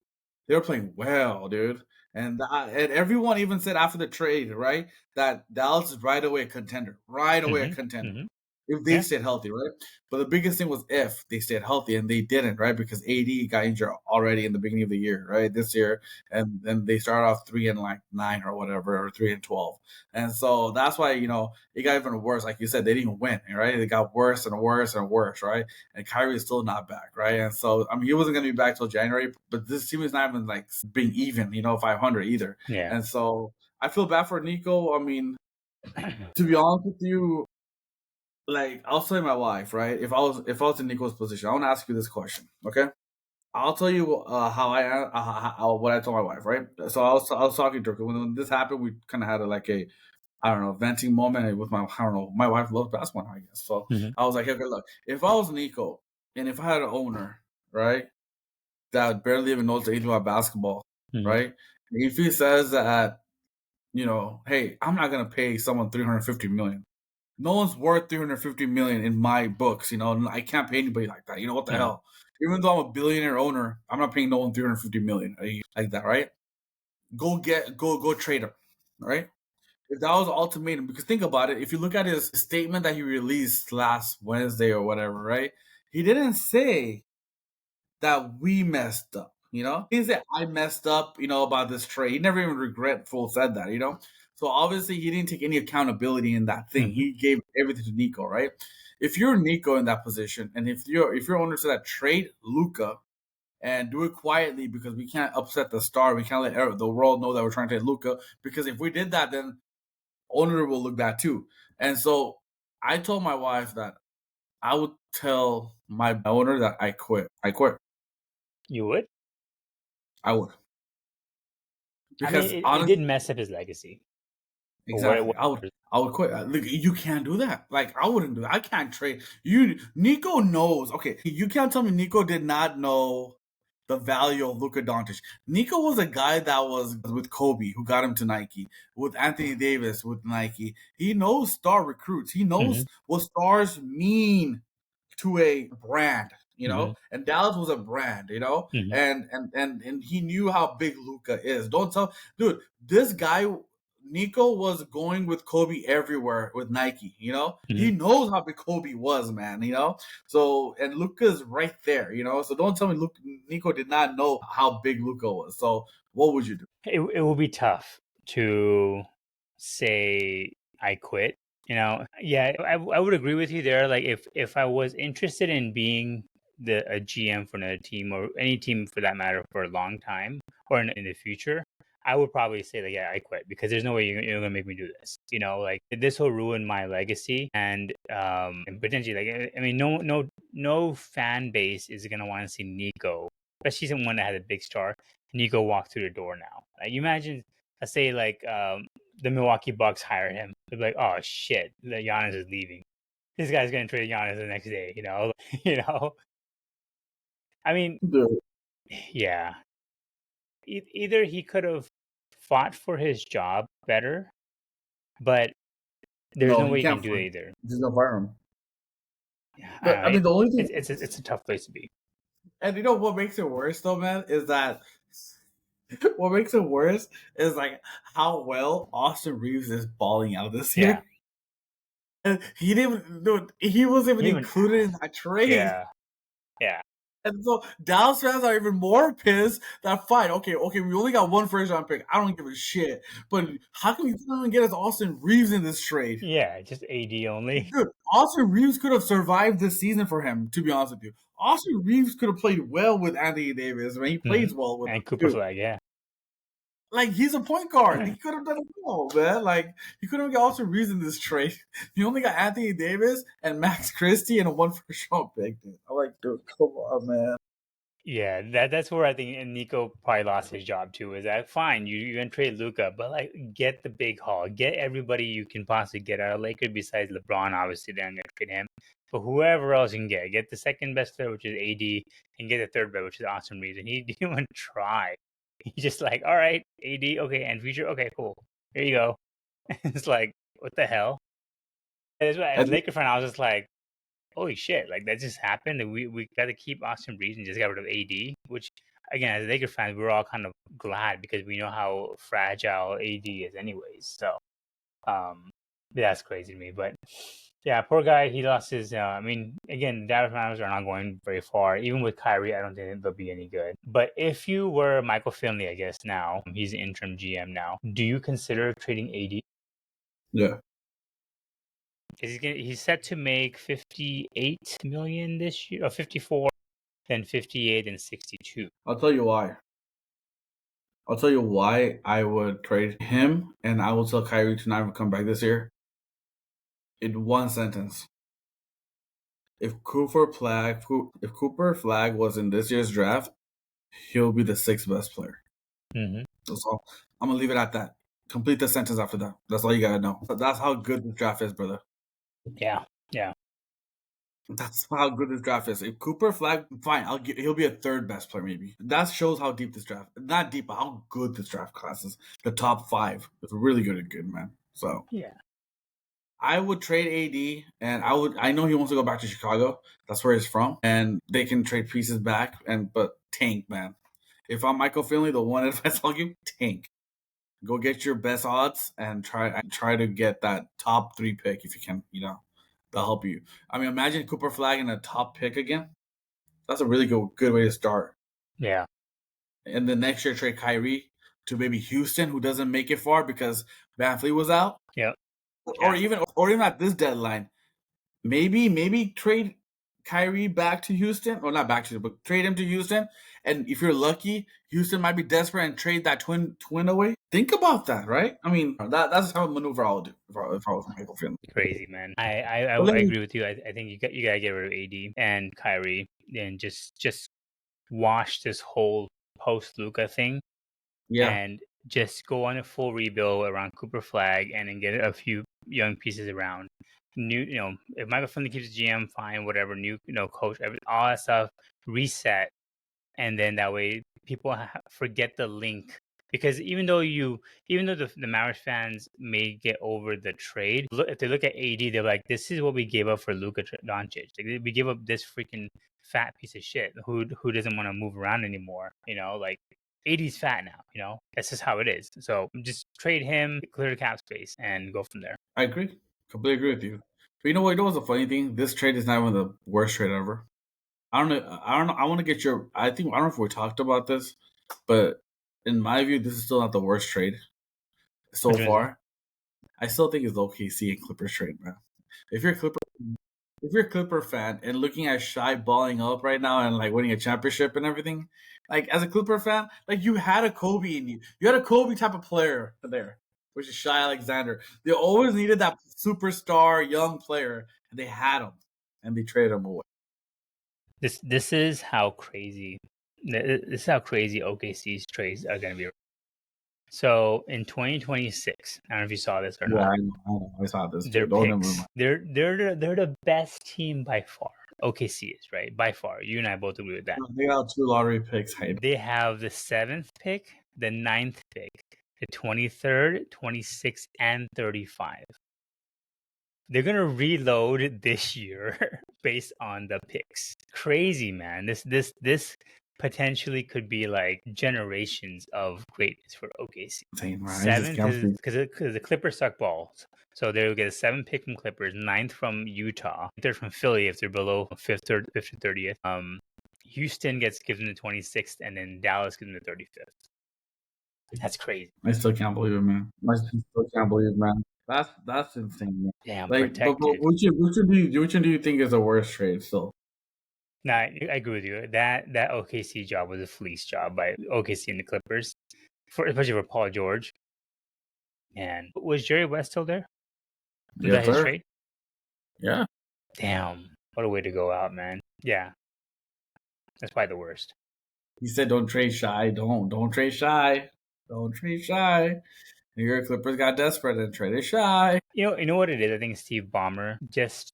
They were playing well, dude. And everyone even said after the trade, right, that Dallas is right away a contender. Right away a Hmm. contender. Hmm. if they Yeah. stayed healthy, right? But the biggest thing was if they stayed healthy, and they didn't, right? Because AD got injured already in the beginning of the year, right? This year, and then they started off 3-9 or whatever, or 3-12, and so that's why it got even worse. Like you said, they didn't win, right? It got worse and worse and worse, right? And Kyrie is still not back, right? And so I mean, he wasn't going to be back till January, but this team is not even like being even, 500 either, Yeah. and so I feel bad for Nico. I mean, to be honest with you, like I'll tell my wife, right? If I was in Nico's position, I want to ask you this question, okay? I'll tell you how I am, what I told my wife, right? So I was talking to her when this happened. We kind of had like a I don't know venting moment with my I don't know my wife loves basketball, I guess. So Hmm. I was like, okay, look, if I was Nico and if I had an owner, right, that barely even knows anything about basketball, Hmm. right? If he says that, hey, I'm not gonna pay someone 350 million. No one's worth 350 million in my books. I can't pay anybody like that. What the Hmm. hell? Even though I'm a billionaire owner, I'm not paying no one 350 million like that, right? Go trade him, right? If that was the ultimatum, because think about it, if you look at his statement that he released last Wednesday or whatever, right? He didn't say that we messed up. He didn't say I messed up. About this trade. He never even regretful said that. So obviously he didn't take any accountability in that thing. Hmm. He gave everything to Nico, right? If you're Nico in that position, and if your owner said that trade Luca and do it quietly because we can't upset the star, we can't let the world know that we're trying to trade Luca, because if we did that, then owner will look bad too. And so I told my wife that I would tell my owner that I quit. I quit. You would? I would. I mean, Because it did honestly, mess up his legacy. But exactly, what I would quit. Look, you can't do that. Like I wouldn't do that. I can't trade you. Nico knows. Okay, you can't tell me Nico did not know the value of Luka Doncic. Nico was a guy that was with Kobe, who got him to Nike, with Anthony Davis with Nike. He knows star recruits. He Hmm. knows what stars mean to a brand, Hmm. and Dallas was a brand, Hmm. and he knew how big Luca is. Don't tell, dude, this guy Nico was going with Kobe everywhere with Nike, Hmm. he knows how big Kobe was, man, so, and Luca's right there, so don't tell me Nico did not know how big Luca was. So what would you do? It will be tough to say I quit. Yeah, I would agree with you there. Like if I was interested in being a GM for another team or any team for that matter for a long time or in the future, I would probably say like, yeah, I quit because there's no way you're gonna make me do this. Like this will ruin my legacy and potentially like I mean no fan base is gonna want to see Nico, especially someone that has a big star. Nico walk through the door now. Like you imagine, let's say like the Milwaukee Bucks hire him. They're like, oh shit, the Giannis is leaving. This guy's gonna trade Giannis the next day. you know. I mean, Dude, yeah. Either he could have fought for his job better, but there's no, no he way you can can't do it fire. either. He's gonna fire him. Yeah, I But don't I know. mean, the only thing, It's a tough place to be. and what makes it worse though, man, is that what makes it worse is like how well Austin Reeves is balling out this Yeah. year. And he didn't dude, he wasn't even Even included in that trade. yeah, yeah, And so Dallas fans are even more pissed that fine, okay, we only got one first round pick. I don't give a shit. But how come you couldn't even get us Austin Reeves in this trade? yeah. Just AD only. Dude, Austin Reeves could have survived this season for him, to be honest with you. Austin Reeves could have played well with Anthony Davis. I mean, he Hmm. plays well with him And Cooper too. Flag. Yeah. Like he's a point guard. He could have done it well, man. Like he could have got Austin Reeves in this trade. He only got Anthony Davis and Max Christie and a one first round pick. Dude. I'm like, dude, come on, man. Yeah, that's where I think Nico probably lost his job too. Is that fine? You can trade Luca, but like get the big haul, get everybody you can possibly get out of Lakers besides LeBron. Obviously, they're gonna trade him, but whoever else you can get the second best player, which is AD, and get the third best, which is Austin Reeves. And he didn't even try. He just like, all right, AD, okay, and future, okay, cool. Here you go. It's like, what the hell? As a And Laker fan, I was just like, holy shit, like that just happened. And we got to keep Austin Reeves and just got rid of AD, which again, as Lakers fans, we're all kind of glad because we know how fragile AD is anyways. So, um, that's crazy to me. But Yeah, poor guy. He lost his. I mean, again, Dallas Mavericks are not going very far. Even with Kyrie, I don't think they'll be any good. But if you were Michael Finley, I guess now he's the interim GM now. Do you consider trading AD? Yeah, Because he's set to make 58 million this year, or 54, then 58, and 62. I'll tell you why. I'll tell you why I would trade him, and I will tell Kyrie to never come back this year. In one sentence, if Cooper Flag was in this year's draft, he'll be the sixth best player. Mm-hmm. That's all. I'm gonna leave it at that. Complete the sentence after that. That's all you gotta know. That's how good this draft is, brother. Yeah, yeah, That's how good this draft is. If Cooper Flag, fine, he'll be a third best player maybe. That shows how deep this draft. Not deep, but how good this draft class is. The top five. It's really good, man. So yeah, I would trade AD, and I know he wants to go back to Chicago. That's where he's from, and they can trade pieces back. But tank, man. If I'm Michael Finley, the one advice I'll give: tank. Go get your best odds and try to get that top 3 pick if you can. They'll help you. I mean, imagine Cooper Flag in a top pick again. That's a really good way to start. yeah, And the next year, trade Kyrie to maybe Houston, who doesn't make it far because Van Fleet was out, yeah, or yeah, even at this deadline, maybe trade Kyrie back to Houston, or not back to, but trade him to Houston. And if you're lucky, Houston might be desperate and trade that twin away. Think about that, right? I mean, that's how maneuver I would do if I was Michael Finley. crazy man. I But let me, agree with you. I think you gotta get rid of AD and Kyrie and just wash this whole post Luca thing yeah, and just go on a full rebuild around Cooper Flag and then get a few young pieces around. New, if Michael Finley keeps GM, fine, whatever. New, coach, all that stuff, reset, and then that way people forget the link. Because even though the Mavericks fans may get over the trade, if they look at AD, they're like, "This is what we gave up for Luka Doncic. Like, we gave up this freaking fat piece of shit who doesn't want to move around anymore. Like AD's fat now. That's just how it is. So just trade him, clear the cap space, and go from there." I agree, completely agree with you. But you know what? You know what's the funny thing? This trade is not even the worst trade ever. I don't know. I don't know. I want to get your. I don't know if we talked about this, but in my view, this is still not the worst trade so Which one is it? far. I still think it's OKC and Clippers trade, man. If you're a Clipper, if you're a Clipper fan and looking at Shy balling up right now and like winning a championship and everything, like as a Clipper fan, like you had a Kobe in you. You had a Kobe type of player there, which is Shy Alexander. They always needed that superstar young player, and they had him, and they traded him away. This is how crazy. This is how crazy OKC's trades are going to be. So in 2026, I don't know if you saw this or Yeah, not. I know. I saw this Their too. Don't even picks, they're the best team by far. OKC is right by far. You and I both agree with that. They got 2 lottery picks. Hey, They have the 7th pick, the 9th pick, the 23rd, 26th, and 35. They're gonna reload this year based on the picks. Crazy, man. This potentially could be like generations of greatness for OKC. insane, man. It's just 7 gambling. because the Clippers suck balls. So they'll get a 7 pick from Clippers, 9th from Utah, 3rd from Philly if they're below 5th or 30th. Houston gives them the 26th, and then Dallas gives them the 35th. That's crazy. I still can't believe it, man. I still can't believe it, man. That's insane, man. Damn, Like, but protected. which one do you think is the worst trade still? No, I agree with you. That OKC job was a fleece job by OKC and the Clippers, especially for Paul George. And was Jerry West still there? Was that Yes, his sir. trade? Yeah. Damn, what a way to go out, man. Yeah, that's probably the worst. He said, "Don't trade Shy. Don't trade Shy. Don't trade Shy." New York Clippers got desperate and traded Shy. You know what it is? I think Steve Ballmer just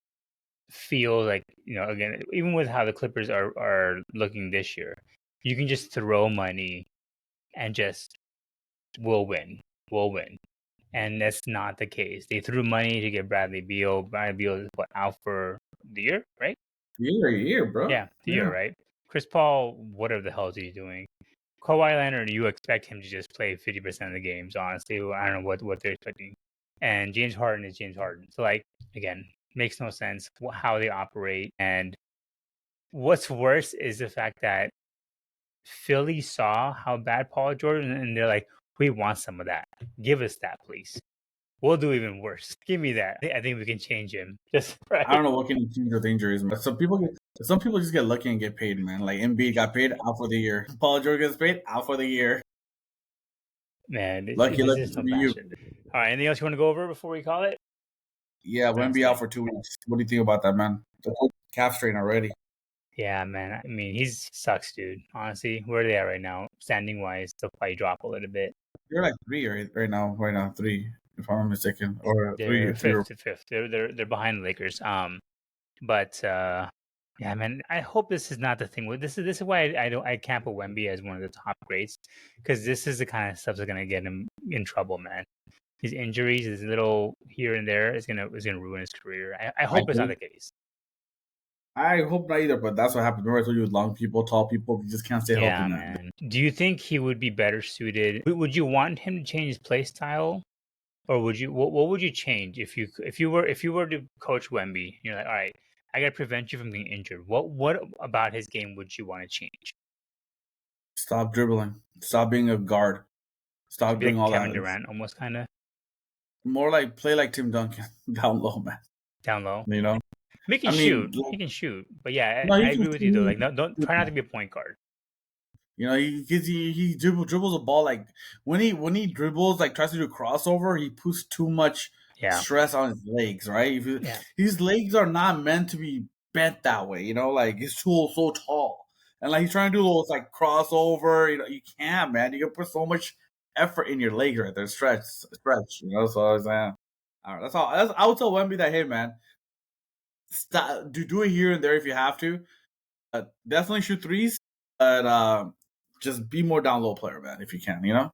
feels like again, even with how the Clippers are looking this year, you can just throw money and just we'll win, we'll win. And that's not the case. They threw money to get Bradley Beal. Bradley Beal is out for the year, right? Year, bro. Yeah, the year, Yeah. right? Chris Paul, whatever the hell is he doing? Kawhi Leonard, you expect him to just play 50% of the games, honestly. I don't know what they're expecting. And James Harden is James Harden. So, like, again, Makes no sense how they operate. And what's worse is the fact that Philly saw how bad Paul George, and they're like, we want some of that. Give us that, please. We'll do even worse. Give me that. I think we can change him. Just I right. don't know what can you change with injuries, man. Some people just get lucky and get paid, man. Like Embiid got paid out for the year. Paul George gets paid out for the year. Man, Lucky, this lucky is to no be you. bastard. All right, anything else you want to go over before we call it? Yeah, Wemby out Dynasty. for 2 weeks. What do you think about that, man? The whole calf strain already. Yeah, man. I mean, he's sucks, dude. Honestly, where are they at right now? Standing wise, they'll probably drop a little bit. They're like three right now. Right now, three, if I'm not mistaken, or They're three or fifth to fifth. They're behind the Lakers. But yeah, man. I hope this is not the thing. This is why I can't put Wemby as one of the top grades, because this is the kind of stuff that's gonna get him in trouble, man. His injuries, his little here and there, is gonna ruin his career. I I hope it's not the think. case. I hope not either, but that's what happens. Remember I told you, long people, tall people, you just can't stay healthy, Yeah, man. man. Do you think he would be better suited? Would you want him to change his play style, or would you? What would you change if you were to coach Wemby? You're like, all right, I got to prevent you from getting injured. What about his game would you want to change? Stop dribbling. Stop being a guard. So Stop be doing like all Kevin that. Durant, almost kind of More like play like Tim Duncan down low, man. down low. You know, But he I can mean, shoot. He can shoot. But yeah, no, I he can agree with you though. shoot. Like, no, don't try not to be a point guard. You know, he dribbles the ball like when he dribbles like tries to do a crossover, he puts too much Yeah, stress on his legs, right? yeah. His legs are not meant to be bent that way, you know, like he's so tall. And like he's trying to do those like crossover, you know, you can't, man. You can put so much effort in your legs right there, stretch, you know. So I was all right, that's all. I would tell Wemby that, hey man, stop, do it here and there if you have to. Definitely shoot threes, but just be more down low player, man, if you can. You know,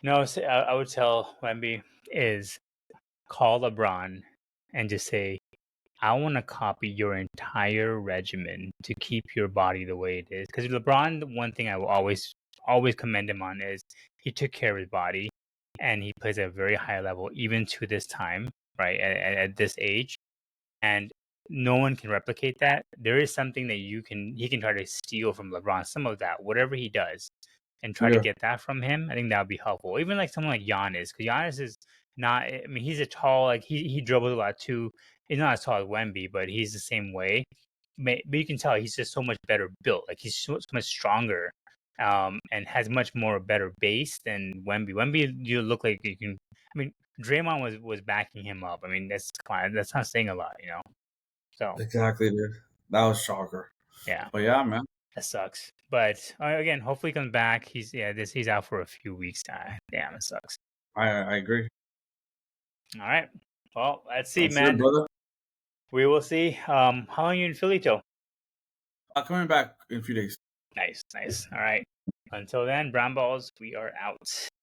No, I would tell Wemby is call LeBron and just say, I want to copy your entire regimen to keep your body the way it is. Because LeBron, the one thing I will always commend him on is he took care of his body, and he plays at a very high level even to this time, right? At this age, and no one can replicate that. There is something that he can try to steal from LeBron, some of that, whatever he does, and try to yeah, get that from him. I think that would be helpful. Even like someone like Giannis, because Giannis is not. I mean, he's a tall, like he dribbles a lot too. He's not as tall as Wemby, but he's the same way. But you can tell he's just so much better built. Like he's so much stronger, and has much more better base than Wemby. Wemby, you look like you can. I mean, Draymond was backing him up. I mean, that's not saying a lot, you know. So exactly, dude. That was shocker. yeah, But yeah, man, that sucks. But again, hopefully he comes back. He's out for a few weeks. Damn, it sucks. I agree. All right. Well, let's see, That's it, man. brother. We will see. How long are you in Philly till? Coming back in a few days. Nice, nice. All right. Until then, brown balls, we are out.